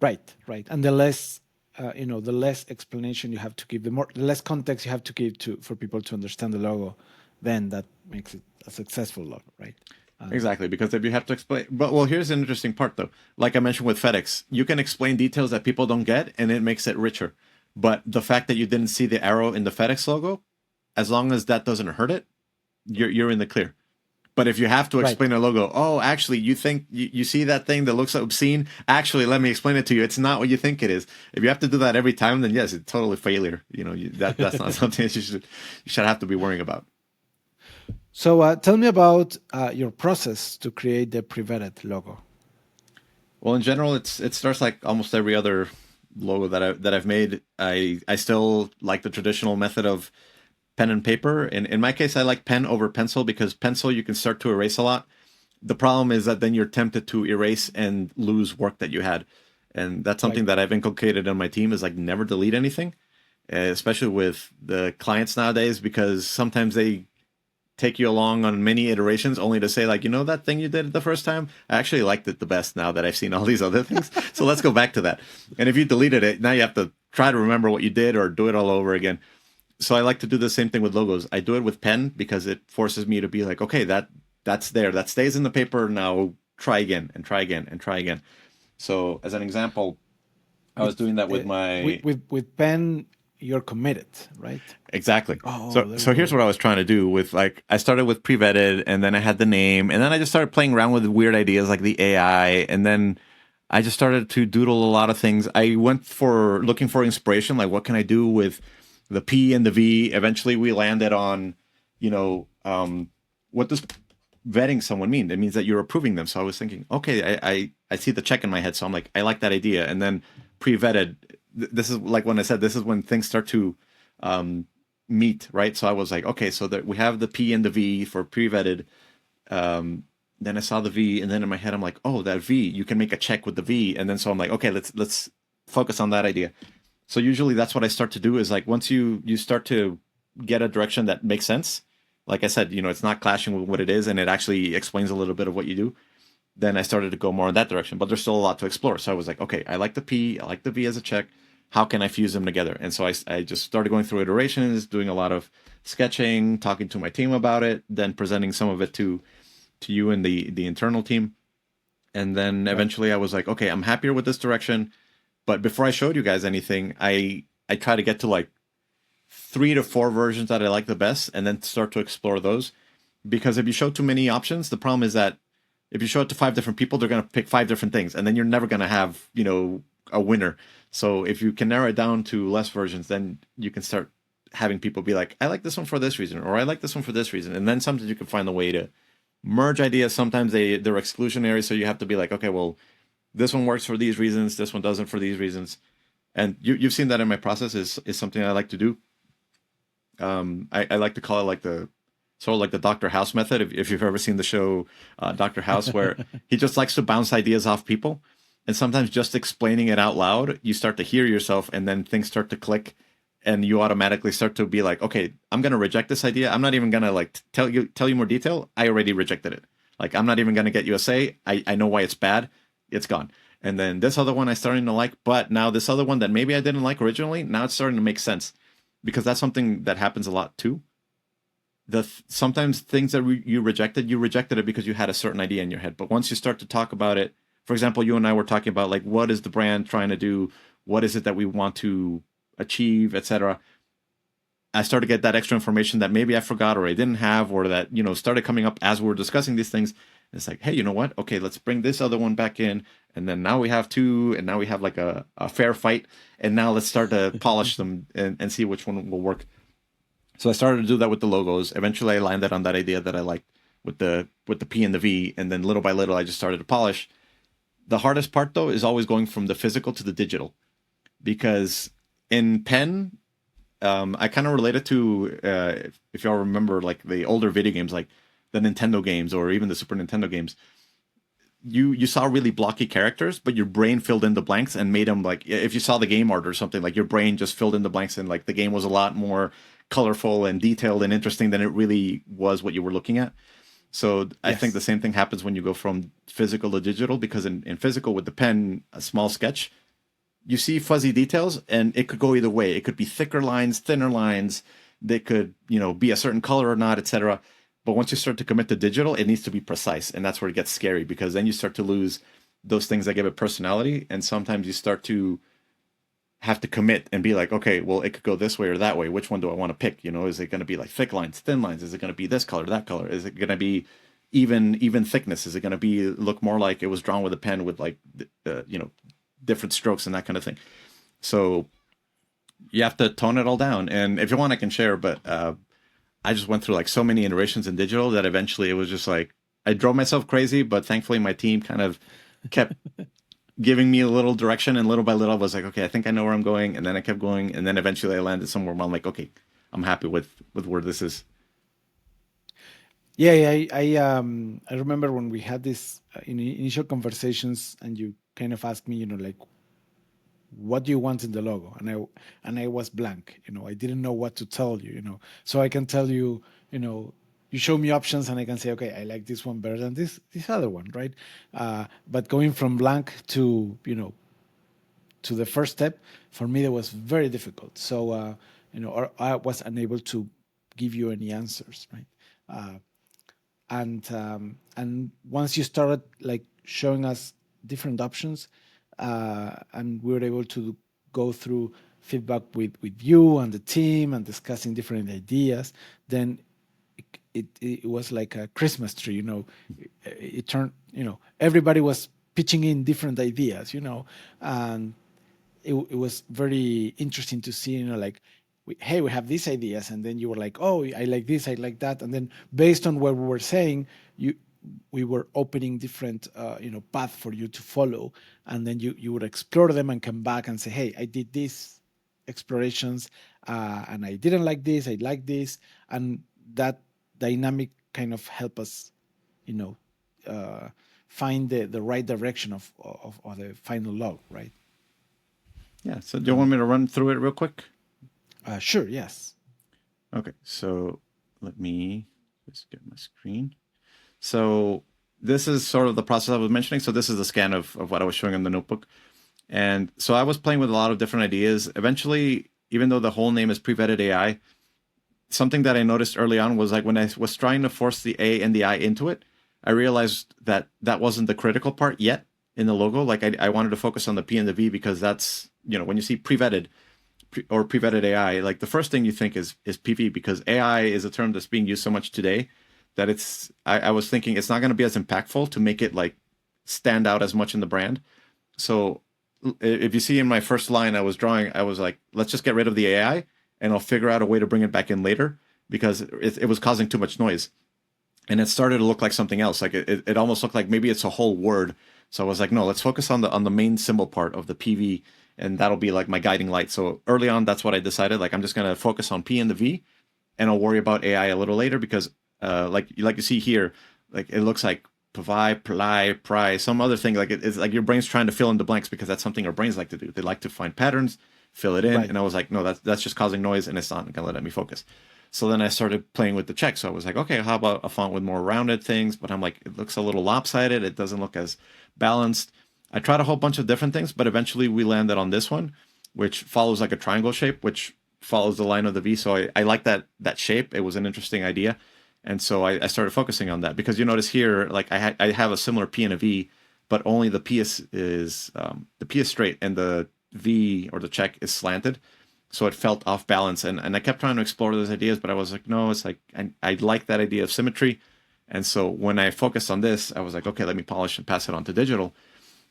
Right. And the less the less explanation you have to give, the less context you have to give for people to understand the logo, then that makes it a successful logo, right? Exactly, because if you have to explain, well, here's an interesting part though. Like I mentioned with FedEx, you can explain details that people don't get, and it makes it richer. But the fact that you didn't see the arrow in the FedEx logo, as long as that doesn't hurt it, you're in the clear. But if you have to explain a logo, oh, actually, you think you see that thing that looks obscene? Actually, let me explain it to you. It's not what you think it is. If you have to do that every time, then yes, it's totally failure. That's not something that you should have to be worrying about. So tell me about your process to create the PreVetted logo. Well, in general, it starts like almost every other logo that I've made. I still like the traditional method of pen and paper. In my case, I like pen over pencil because pencil you can start to erase a lot. The problem is that then you're tempted to erase and lose work that you had. And that's something that I've inculcated on my team is like never delete anything, especially with the clients nowadays, because sometimes they take you along on many iterations only to say like, that thing you did the first time, I actually liked it the best now that I've seen all these other things. So let's go back to that. And if you deleted it, now you have to try to remember what you did or do it all over again. So I like to do the same thing with logos. I do it with pen because it forces me to be like, okay, that's there. That stays in the paper. Now try again and try again and try again. So as an example, I was doing that with my... With pen, you're committed, right? Exactly. So here's what I was trying to do with like, I started with PreVetted and then I had the name and then I just started playing around with weird ideas like the AI, and then I just started to doodle a lot of things. I went for looking for inspiration, like what can I do with the P and the V. Eventually we landed on, what does vetting someone mean? It means that you're approving them. So I was thinking, okay, I see the check in my head. So I'm like, I like that idea. And then PreVetted, this is like when I said, this is when things start to meet, right? So I was like, okay, so that we have the P and the V for PreVetted. Then I saw the V, and then in my head I'm like, oh, that V, you can make a check with the V, and then so I'm like, okay, let's focus on that idea. So usually that's what I start to do is like once you start to get a direction that makes sense, like I said, it's not clashing with what it is, and it actually explains a little bit of what you do. Then I started to go more in that direction, but there's still a lot to explore. So I was like, okay, I like the P, I like the V as a check. How can I fuse them together? And so I just started going through iterations, doing a lot of sketching, talking to my team about it, then presenting some of it to you and the internal team. And then Right. eventually I was like, okay, I'm happier with this direction. But before I showed you guys anything, I try to get to like 3 to 4 versions that I like the best, and then start to explore those. Because if you show too many options, the problem is that if you show it to 5 different people, they're going to pick 5 different things, and then you're never going to have a winner. So if you can narrow it down to less versions, then you can start having people be like, I like this one for this reason, or I like this one for this reason, and then sometimes you can find a way to merge ideas. Sometimes they're exclusionary, so you have to be like, okay, well, this one works for these reasons, this one doesn't for these reasons, and you've seen that in my process is something I like to do. I like to call it like the sort of like the Dr. House method. If you've ever seen the show Dr. House, where he just likes to bounce ideas off people, and sometimes just explaining it out loud, you start to hear yourself, and then things start to click, and you automatically start to be like, okay, I'm gonna reject this idea. I'm not even gonna like tell you more detail. I already rejected it. Like I'm not even gonna get you a say. I know why it's bad. It's gone. And then this other one I starting to like, but now this other one that maybe I didn't like originally, now it's starting to make sense because that's something that happens a lot too. Sometimes things that you rejected it because you had a certain idea in your head, but once you start to talk about it, for example, you and I were talking about like what is the brand trying to do, what is it that we want to achieve, etc. I started to get that extra information that maybe I forgot or I didn't have, or that started coming up as we were discussing these things. It's like, hey, you know what? Okay, let's bring this other one back in, and then now we have two, and now we have like a fair fight, and now let's start to polish them and see which one will work. So I started to do that with the logos. Eventually, I landed on that idea that I liked with the P and the V, and then little by little, I just started to polish. The hardest part though is always going from the physical to the digital, because in pen, I kind of relate it to if y'all remember like the older video games, like the Nintendo games or even the Super Nintendo games. You saw really blocky characters, but your brain filled in the blanks and made them like if you saw the game art or something, like your brain just filled in the blanks and like the game was a lot more colorful and detailed and interesting than it really was what you were looking at. So I think the Yes. same thing happens when you go from physical to digital, because in physical with the pen, a small sketch, you see fuzzy details and it could go either way. It could be thicker lines, thinner lines. They could, be a certain color or not, etc. But once you start to commit to digital, it needs to be precise. And that's where it gets scary, because then you start to lose those things that give it personality. And sometimes you start to have to commit and be like, okay, well, it could go this way or that way. Which one do I want to pick? Is it going to be like thick lines, thin lines? Is it going to be this color, that color? Is it going to be even thickness? Is it going to be look more like it was drawn with a pen with like different strokes and that kind of thing? So you have to tone it all down. And if you want, I can share. But I just went through like so many iterations in digital that eventually it was just like I drove myself crazy. But thankfully, my team kind of kept giving me a little direction, and little by little, I was like, okay, I think I know where I'm going. And then I kept going, and then eventually I landed somewhere where I'm like, okay, I'm happy with where this is. Yeah, yeah, I remember when we had this initial conversations, and you kind of asked me, like, what do you want in the logo, and I was blank. I didn't know what to tell you. So I can tell you, you show me options, and I can say, okay, I like this one better than this other one, right? But going from blank to to the first step, for me that was very difficult. So or I was unable to give you any answers, right? Uh, and once you started like showing us different options, and we were able to go through feedback with you and the team and discussing different ideas, then it was like a Christmas tree. It turned, everybody was pitching in different ideas, and it was very interesting to see, like, hey, we have these ideas, and then you were like, oh, I like this, I like that, and then based on what we were saying, we were opening different path for you to follow, and then you would explore them and come back and say, hey, I did these explorations, and I didn't like this, I like this, and that dynamic kind of help us, you know find the right direction of the final log, right? Yeah. So do you want me to run through it real quick? Sure. Yes. Okay. So let me just get my screen. So this is sort of the process I was mentioning. So this is the scan of what I was showing in the notebook. And so I was playing with a lot of different ideas. Eventually, even though the whole name is PreVetted.ai, something that I noticed early on was like when I was trying to force the A and the I into it, I realized that that wasn't the critical part yet in the logo. Like I wanted to focus on the P and the V because that's, when you see pre-vetted or PreVetted.ai, like the first thing you think is PV, because AI is a term that's being used so much today that I was thinking it's not going to be as impactful to make it like stand out as much in the brand. So if you see in my first line I was drawing, I was like, let's just get rid of the AI and I'll figure out a way to bring it back in later because it was causing too much noise. And it started to look like something else. Like it almost looked like maybe it's a whole word. So I was like, no, let's focus on the main symbol part of the PV, and that'll be like my guiding light. So early on, that's what I decided. Like I'm just gonna focus on P and the V, and I'll worry about AI a little later because, like you see here, like it looks like provide, pry, some other thing. Like it's like your brain's trying to fill in the blanks because that's something our brains like to do. They like to find patterns, fill it in, Right. and I was like, no, that's just causing noise, and it's not gonna let me focus. So then I started playing with the check. So I was like, okay, how about a font with more rounded things? But I'm like, it looks a little lopsided. It doesn't look as balanced. I tried a whole bunch of different things, but eventually we landed on this one, which follows like a triangle shape, which follows the line of the V. So I like that shape. It was an interesting idea. And so I started focusing on that because you notice here, like I have a similar P and a V, but only the P is the P is straight and the V or the check is slanted. So it felt off balance. And I kept trying to explore those ideas, but I was like, no, it's like, I like that idea of symmetry. And so when I focused on this, I was like, okay, let me polish and pass it on to digital.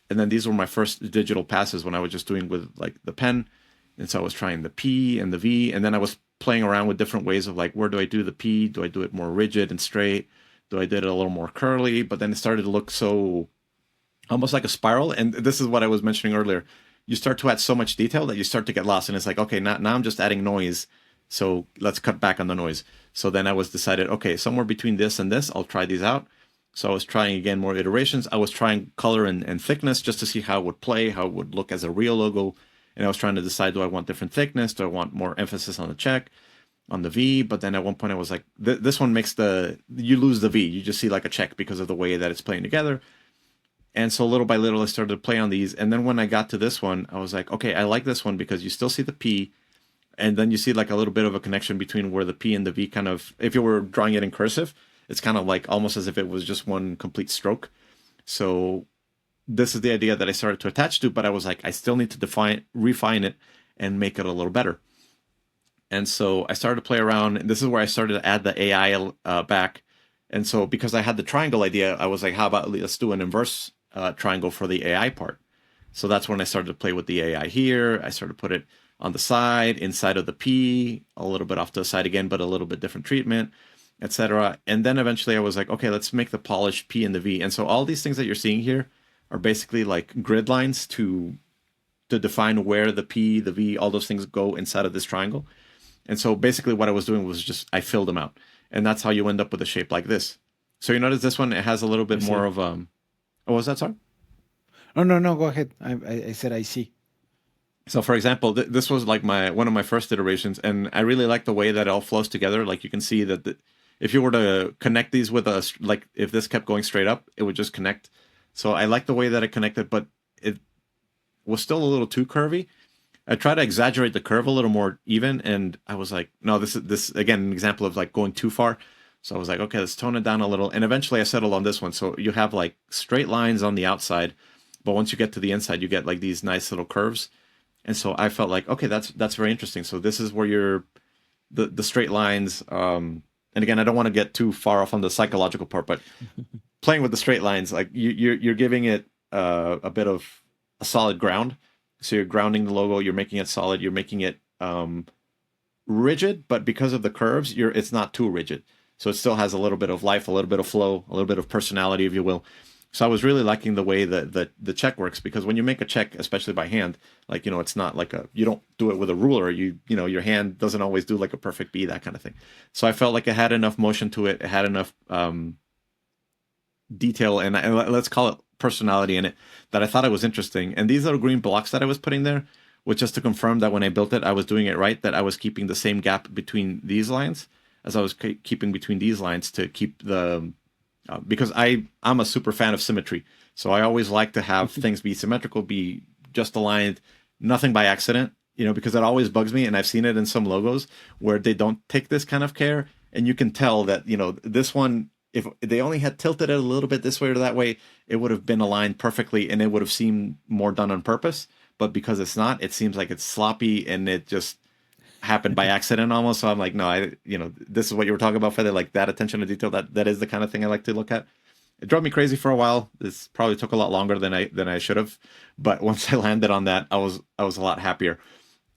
And then these were my first digital passes when I was just doing with like the pen. And so I was trying the P and the V. And then I was playing around with different ways of like, where do I do the P? Do I do it more rigid and straight? Do I do it a little more curly? But then it started to look so almost like a spiral. And this is what I was mentioning earlier. You start to add so much detail that you start to get lost. And it's like, okay, now I'm just adding noise. So let's cut back on the noise. So then I was decided, okay, somewhere between this and this, I'll try these out. So I was trying again more iterations. I was trying color and thickness just to see how it would play, how it would look as a real logo. And I was trying to decide, do I want different thickness? Do I want more emphasis on the check, on the V? But then at one point I was like, this one makes you lose the V. You just see like a check because of the way that it's playing together. And so little by little, I started to play on these. And then when I got to this one, I was like, okay, I like this one because you still see the P. And then you see like a little bit of a connection between where the P and the V kind of, if you were drawing it in cursive, it's kind of like almost as if it was just one complete stroke. So this is the idea that I started to attach to, but I was like, I still need to refine it and make it a little better. And so I started to play around. And this is where I started to add the AI back. And so because I had the triangle idea, I was like, how about let's do an inverse triangle for the AI part. So that's when I started to play with the AI here. I started to put it on the side, inside of the P, a little bit off to the side again, but a little bit different treatment, etc. And then eventually I was like, okay, let's make the polished P and the V. And so all these things that you're seeing here are basically like grid lines to define where the P, the V, all those things go inside of this triangle. And so basically what I was doing was just I filled them out. And that's how you end up with a shape like this. So you notice this one, it has a little bit more of oh, was that sorry? Oh, no, go ahead. I said I see. So for example, this was like one of my first iterations, and I really like the way that it all flows together. Like you can see that if you were to connect these with like if this kept going straight up, it would just connect. So I like the way that it connected, but it was still a little too curvy. I tried to exaggerate the curve a little more even, and I was like, no, this is again an example of like going too far. So I was like, okay, let's tone it down a little. And eventually I settled on this one. So you have like straight lines on the outside, but once you get to the inside, you get like these nice little curves. And so I felt like, okay, that's very interesting. So this is where the straight lines, and again, I don't want to get too far off on the psychological part, but playing with the straight lines, like you're giving it a bit of a solid ground. So you're grounding the logo, you're making it solid, you're making it rigid, but because of the curves, it's not too rigid. So it still has a little bit of life, a little bit of flow, a little bit of personality, if you will. So I was really liking the way that the check works, because when you make a check, especially by hand, like, it's not like you don't do it with a ruler. Your hand doesn't always do like a perfect B, that kind of thing. So I felt like it had enough motion to it. It had enough detail and let's call it personality in it that I thought it was interesting. And these little green blocks that I was putting there was just to confirm that when I built it, I was doing it right, that I was keeping the same gap between these lines as I was keeping between these lines to keep the, because I'm a super fan of symmetry. So I always like to have things be symmetrical, be just aligned, nothing by accident, because it always bugs me. And I've seen it in some logos where they don't take this kind of care. And you can tell that, this one, if they only had tilted it a little bit this way or that way, it would have been aligned perfectly and it would have seemed more done on purpose. But because it's not, it seems like it's sloppy and it just happened by accident almost. So I'm like, no, this is what you were talking about, Fede, like that attention to detail. That is the kind of thing I like to look at. It drove me crazy for a while. This probably took a lot longer than I should have. But once I landed on that, I was a lot happier.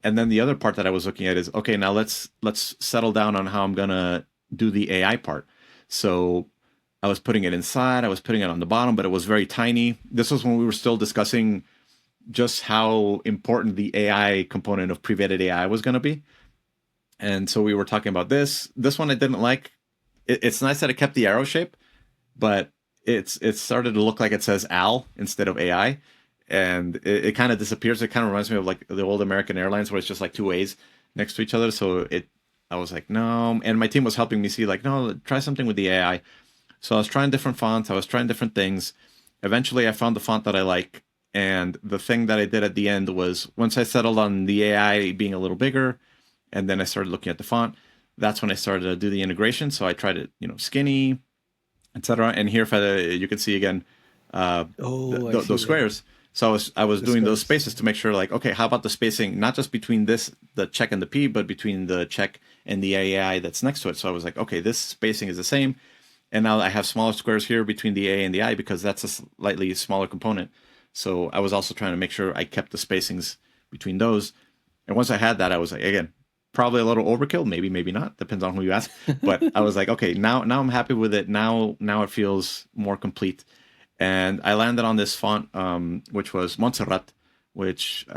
And then the other part that I was looking at is, okay, now let's settle down on how I'm gonna do the AI part. So I was putting it inside, I was putting it on the bottom, but it was very tiny. This was when we were still discussing just how important the AI component of PreVetted.ai was going to be. And so we were talking about this. This one I didn't like. It's nice that it kept the arrow shape, but it started to look like it says AL instead of AI. And it kind of disappears. It kind of reminds me of like the old American Airlines where it's just like two A's next to each other. So I was like, no. And my team was helping me see like, no, try something with the AI. So I was trying different fonts. I was trying different things. Eventually I found the font that I like. And the thing that I did at the end was once I settled on the AI being a little bigger, and then I started looking at the font, that's when I started to do the integration. So I tried it, skinny, etc. And here, you can see again those squares. So I was doing those spaces to make sure, like, okay, how about the spacing, not just between the check and the P, but between the check and the AI that's next to it. So I was like, okay, this spacing is the same. And now I have smaller squares here between the A and the I because that's a slightly smaller component. So I was also trying to make sure I kept the spacings between those. And once I had that, I was like, again, probably a little overkill, maybe not, depends on who you ask. But I was like, okay, now I'm happy with it. Now it feels more complete. And I landed on this font, which was Montserrat, which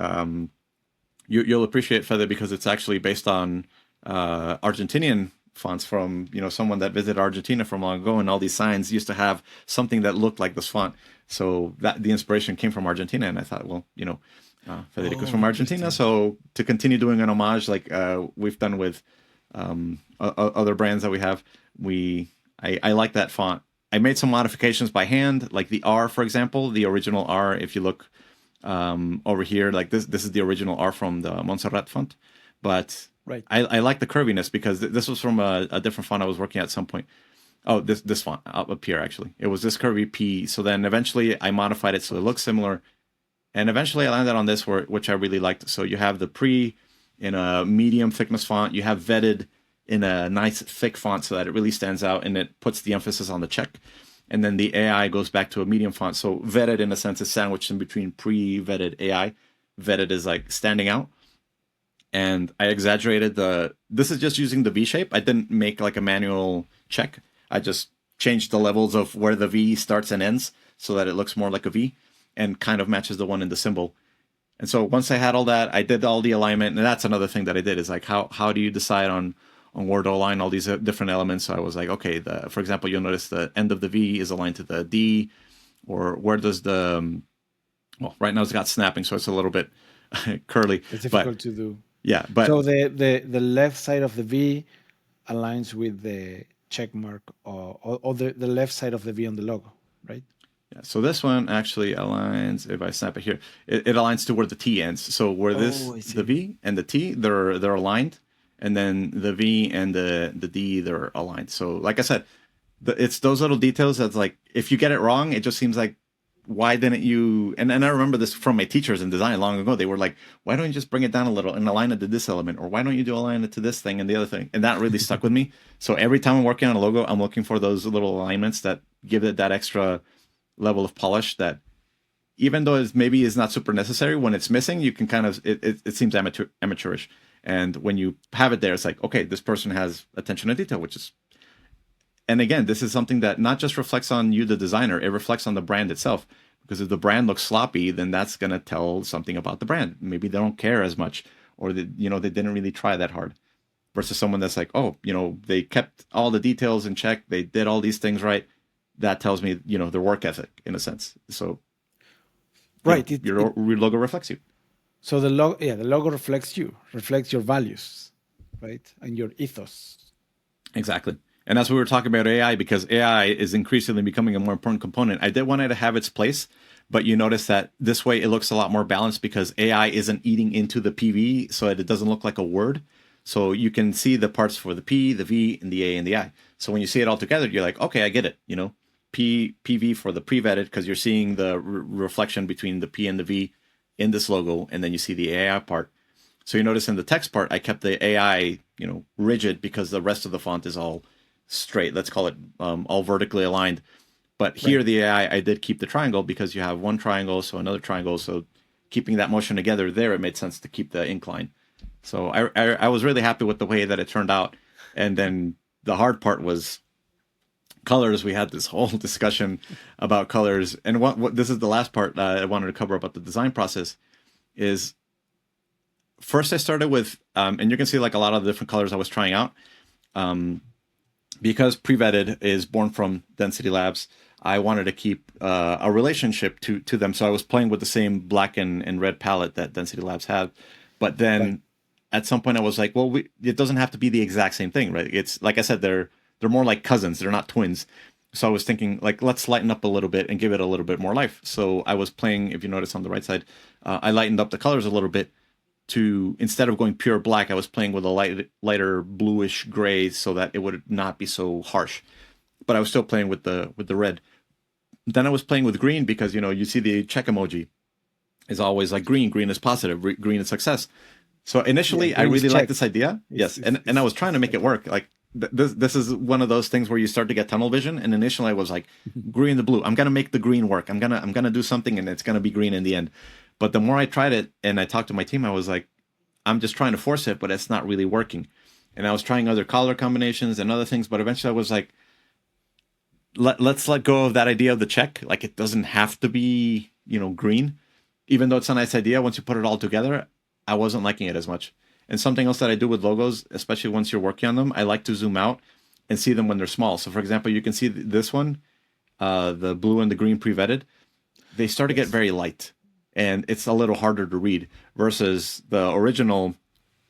you'll appreciate, Fede, because it's actually based on Argentinian fonts from someone that visited Argentina from long ago, and all these signs used to have something that looked like this font. So that the inspiration came from Argentina, and I thought, well, Federico's from Argentina, so to continue doing an homage like we've done with other brands that we have, I like that font. I made some modifications by hand, like the R, for example, the original R. If you look over here, like this is the original R from the Montserrat font, but right. I like the curviness because this was from a different font I was working at some point. Oh, this font up here, actually. It was this curvy P. So then eventually I modified it so it looks similar. And eventually I landed on this, which I really liked. So you have the Pre in a medium thickness font. You have Vetted in a nice thick font so that it really stands out and it puts the emphasis on the check. And then the AI goes back to a medium font. So Vetted, in a sense, is sandwiched in between Pre-Vetted AI. Vetted is like standing out. And I exaggerated this is just using the V shape. I didn't make like a manual check. I just changed the levels of where the V starts and ends so that it looks more like a V and kind of matches the one in the symbol. And so once I had all that, I did all the alignment. And that's another thing that I did is like, how do you decide on where to align all these different elements? So I was like, okay, for example, you'll notice the end of the V is aligned to the D, or where does well, right now it's got snapping, so it's a little bit curly. It's difficult to do. Yeah, but so the left side of the V aligns with the check mark or the left side of the V on the logo, right? Yeah. So this one actually aligns. If I snap it here, it aligns to where the T ends. So where the V and the T they're aligned, and then the V and the D they're aligned. So like I said, it's those little details that's like if you get it wrong, it just seems like why didn't you? And I remember this from my teachers in design long ago. They were like, why don't you just bring it down a little and align it to this element, or why don't you align it to this thing and the other thing? And that really stuck with me. So every time I'm working on a logo, I'm looking for those little alignments that give it that extra level of polish that even though it maybe is not super necessary, when it's missing, you can kind of it seems amateurish. And when you have it there, it's like, okay, this person has attention to detail, which is, and again, this is something that not just reflects on you, the designer, it reflects on the brand itself. Because if the brand looks sloppy, then that's going to tell something about the brand. Maybe they don't care as much, or they didn't really try that hard. Versus someone that's like, oh, they kept all the details in check, they did all these things right, that tells me, their work ethic in a sense. So Right. your logo reflects you. So the logo reflects you, reflects your values, right, and your ethos. Exactly. And that's what we were talking about AI, because AI is increasingly becoming a more important component. I did want it to have its place, but you notice that this way it looks a lot more balanced because AI isn't eating into the PV, so that it doesn't look like a word. So you can see the parts for the P, the V, and the A and the I. So when you see it all together, you're like, okay, I get it. PV for the pre-vetted, because you're seeing the reflection between the P and the V in this logo, and then you see the AI part. So you notice in the text part, I kept the AI, rigid, because the rest of the font is all straight. Let's call it all vertically aligned. But here, right, the AI, I did keep the triangle because you have one triangle, so another triangle. So keeping that motion together there, it made sense to keep the incline. So I was really happy with the way that it turned out. And then the hard part was colors. We had this whole discussion about colors. And what this is the last part I wanted to cover about the design process is, first I started with, and you can see like a lot of the different colors I was trying out. Because PreVetted is born from Density Labs, I wanted to keep a relationship to them. So I was playing with the same black and red palette that Density Labs had. But then right, at some point I was like, well, it doesn't have to be the exact same thing, right? It's like I said, they're more like cousins. They're not twins. So I was thinking, like, let's lighten up a little bit and give it a little bit more life. So I was playing, if you notice on the right side, I lightened up the colors a little bit. To, instead of going pure black, I was playing with a lighter bluish gray so that it would not be so harsh. But I was still playing with the red. Then I was playing with green because, you see the check emoji is always like green. Green is positive. Green is success. So initially, I really liked this idea. Yes, and I was trying to make it work. Like this is one of those things where you start to get tunnel vision. And initially, I was like, green the blue. I'm gonna make the green work. I'm gonna do something, and it's gonna be green in the end. But the more I tried it and I talked to my team, I was like, I'm just trying to force it, but it's not really working. And I was trying other color combinations and other things, but eventually I was like, let's let go of that idea of the check. Like, it doesn't have to be, green. Even though it's a nice idea, once you put it all together, I wasn't liking it as much. And something else that I do with logos, especially once you're working on them, I like to zoom out and see them when they're small. So for example, you can see this one, the blue and the green pre-vetted, they start to get very light. And it's a little harder to read versus the original.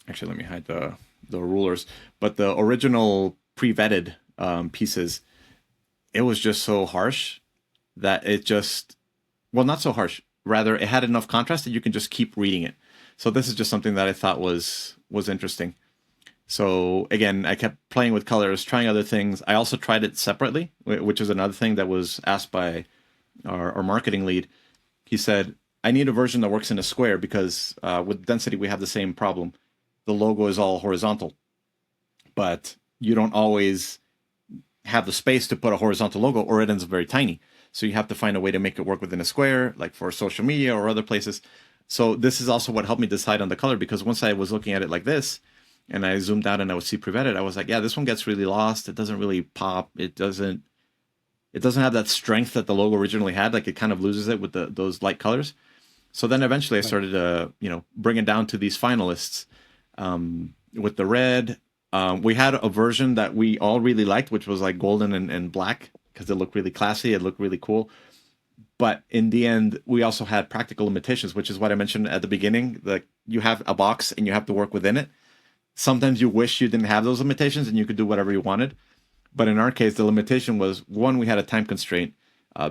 Actually, let me hide the rulers. But the original pre-vetted pieces, it was just so harsh that it just, well, not so harsh. Rather, it had enough contrast that you can just keep reading it. So this is just something that I thought was interesting. So again, I kept playing with colors, trying other things. I also tried it separately, which is another thing that was asked by our marketing lead. He said, I need a version that works in a square because with density, we have the same problem. The logo is all horizontal, but you don't always have the space to put a horizontal logo, or it ends up very tiny. So you have to find a way to make it work within a square, like for social media or other places. So this is also what helped me decide on the color, because once I was looking at it like this and I zoomed out and I would see PreVetted, I was like, yeah, this one gets really lost. It doesn't really pop. It doesn't have that strength that the logo originally had. Like, it kind of loses it with those light colors. So then eventually I started to, bring it down to these finalists with the red. We had a version that we all really liked, which was like golden and black, because it looked really classy. It looked really cool. But in the end, we also had practical limitations, which is what I mentioned at the beginning. Like, you have a box and you have to work within it. Sometimes you wish you didn't have those limitations and you could do whatever you wanted. But in our case, the limitation was, one, we had a time constraint.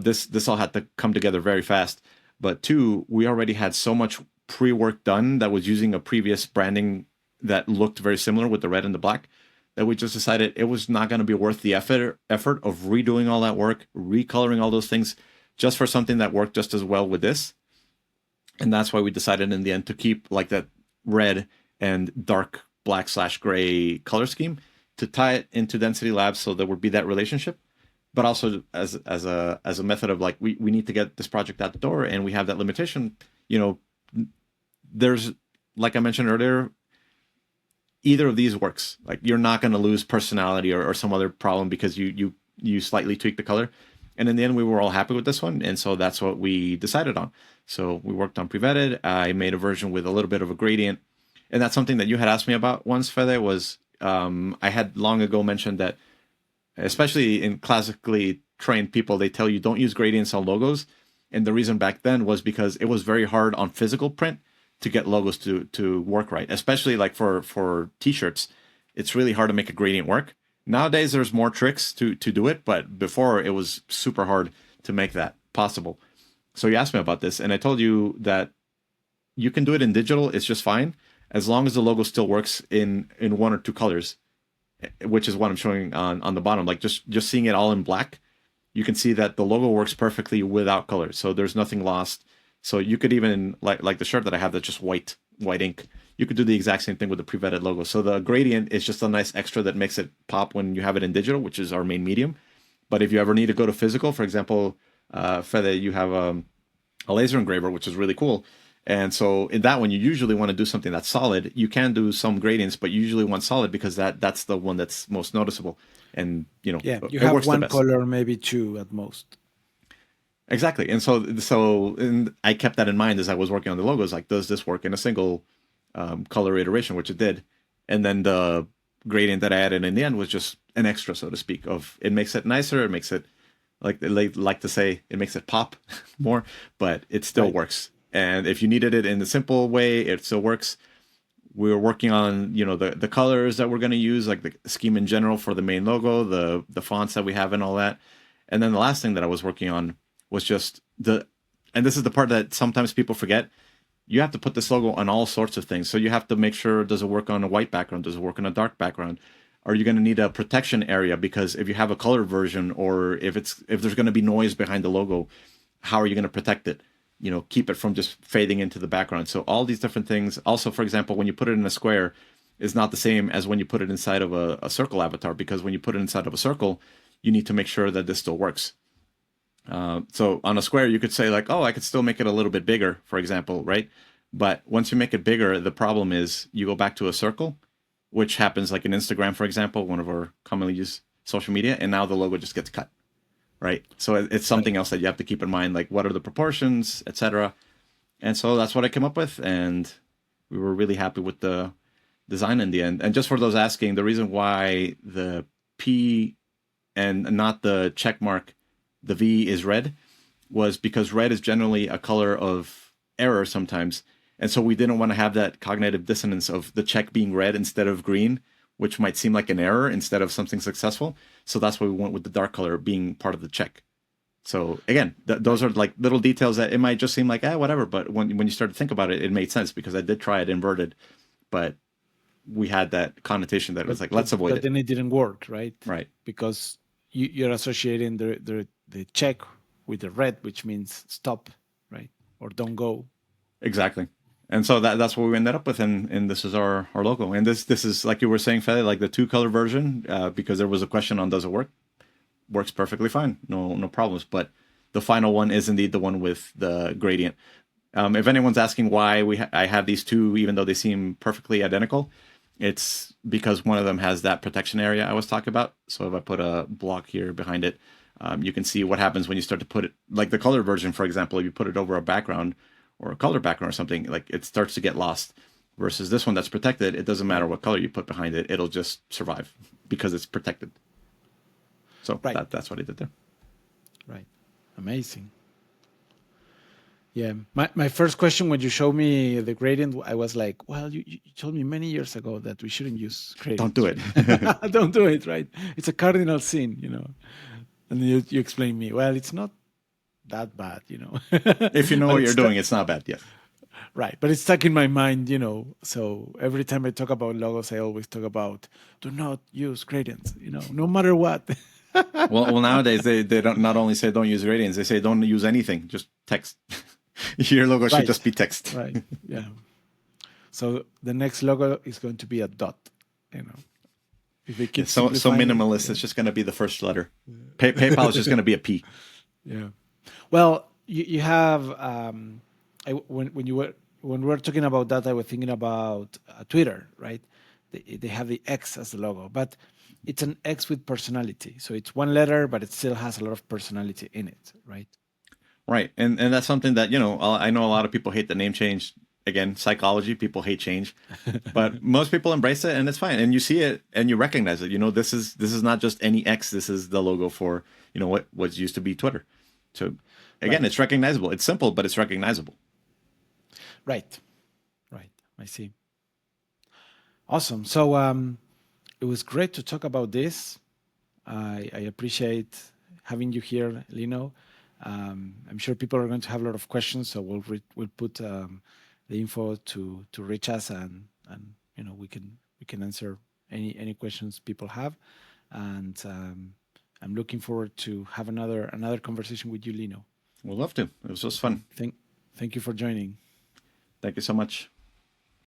This all had to come together very fast. But two, we already had so much pre-work done that was using a previous branding that looked very similar with the red and the black, that we just decided it was not going to be worth the effort of redoing all that work, recoloring all those things, just for something that worked just as well with this. And that's why we decided in the end to keep like that red and dark black/gray color scheme, to tie it into Density Labs so there would be that relationship. But also as a method of like, we need to get this project out the door, and we have that limitation. There's, like I mentioned earlier, either of these works. Like, you're not going to lose personality or some other problem because you slightly tweak the color. And in the end, we were all happy with this one, and so that's what we decided on. So we worked on PreVetted. I made a version with a little bit of a gradient, and that's something that you had asked me about once, Fede. I had long ago mentioned that, especially in classically trained people, they tell you don't use gradients on logos. And the reason back then was because it was very hard on physical print to get logos to work right, especially like for t-shirts. It's really hard to make a gradient work. Nowadays, there's more tricks to do it, but before it was super hard to make that possible. So you asked me about this, and I told you that you can do it in digital. It's just fine as long as the logo still works in one or two colors, which is what I'm showing on the bottom. Like just seeing it all in black, you can see that the logo works perfectly without color. So there's nothing lost. So you could even, like the shirt that I have that's just white ink, you could do the exact same thing with the pre-vetted logo. So the gradient is just a nice extra that makes it pop when you have it in digital, which is our main medium. But if you ever need to go to physical, for example, Fede, you have a laser engraver, which is really cool. And so in that one, you usually want to do something that's solid. You can do some gradients, but you usually want solid because that's the one that's most noticeable. And, you you have one color, maybe two at most. Exactly. And so and I kept that in mind as I was working on the logos. Like, does this work in a single color iteration, which it did. And then the gradient that I added in the end was just an extra, so to speak, of it makes it nicer. It makes it, like they like to say, it makes it pop more, but it still works. And if you needed it in the simple way, it still works. We were working on, the colors that we're going to use, like the scheme in general for the main logo, the fonts that we have and all that. And then the last thing that I was working on was just and this is the part that sometimes people forget, you have to put this logo on all sorts of things. So you have to make sure, does it work on a white background? Does it work on a dark background? Are you going to need a protection area? Because if you have a color version, or if there's going to be noise behind the logo, how are you going to protect it? Keep it from just fading into the background. So all these different things. Also, for example, when you put it in a square, is not the same as when you put it inside of a circle avatar, because when you put it inside of a circle, you need to make sure that this still works. So on a square, you could say like, oh, I could still make it a little bit bigger, for example, right? But once you make it bigger, the problem is you go back to a circle, which happens like in Instagram, for example, one of our commonly used social media, and now the logo just gets cut, right? So it's something else that you have to keep in mind, like what are the proportions, etc. And so that's what I came up with, and we were really happy with the design in the end. And just for those asking, the reason why the P and not the check mark, the V is red, was because red is generally a color of error sometimes. And so we didn't want to have that cognitive dissonance of the check being red instead of green, which might seem like an error instead of something successful. So that's why we went with the dark color being part of the check. So again, those are like little details that it might just seem like, whatever. But when you start to think about it, it made sense, because I did try it inverted, but we had that connotation that it was like, let's avoid it. But then it didn't work, right? Right. Because you're associating the check with the red, which means stop, right? Or don't go. Exactly. And so that's what we ended up with, and this is our logo. And this is, like you were saying, Fede, like the 2-color version, because there was a question on does it work? Works perfectly fine, no problems. But the final one is indeed the one with the gradient. If anyone's asking why I have these two, even though they seem perfectly identical, it's because one of them has that protection area I was talking about. So if I put a block here behind it, you can see what happens when you start to put it, like the color version, for example, if you put it over a background or a color background or something, like it starts to get lost. Versus this one that's protected, it doesn't matter what color you put behind it, it'll just survive because it's protected. So that's what I did there. Right. Amazing. Yeah. My first question when you showed me the gradient, I was like, well, you told me many years ago that we shouldn't use gradients. Don't do it. Don't do it, right? It's a cardinal sin, And you explain me, well, it's not that bad, If you know what you're doing, it's not bad, yes. Right, but it's stuck in my mind, So every time I talk about logos, I always talk about do not use gradients, no matter what. well, nowadays they don't not only say don't use gradients, they say don't use anything, just text. Your logo should just be text. Right. Yeah. So the next logo is going to be a dot, If they keep so minimalist, it's just going to be the first letter. PayPal is just going to be a P. Yeah. Well, you have when we were talking about that, I was thinking about Twitter, right? They have the X as the logo, but it's an X with personality. So it's one letter, but it still has a lot of personality in it, right? Right, and that's something that I know a lot of people hate the name change. again, psychology, people hate change, but most people embrace it and it's fine. And you see it and you recognize it. You know, this is not just any X. This is the logo for, you know, what was used to be Twitter. So again, Right. it's recognizable. It's simple, but it's recognizable. Right. Right. I see. Awesome. So it was great to talk about this. I appreciate having you here, Lino. I'm sure people are going to have a lot of questions, so we'll put the info to reach us, and you know we can answer any questions people have. And I'm looking forward to have another conversation with you, Lino. We'll love to. It was just fun. Thank you for joining. Thank you so much.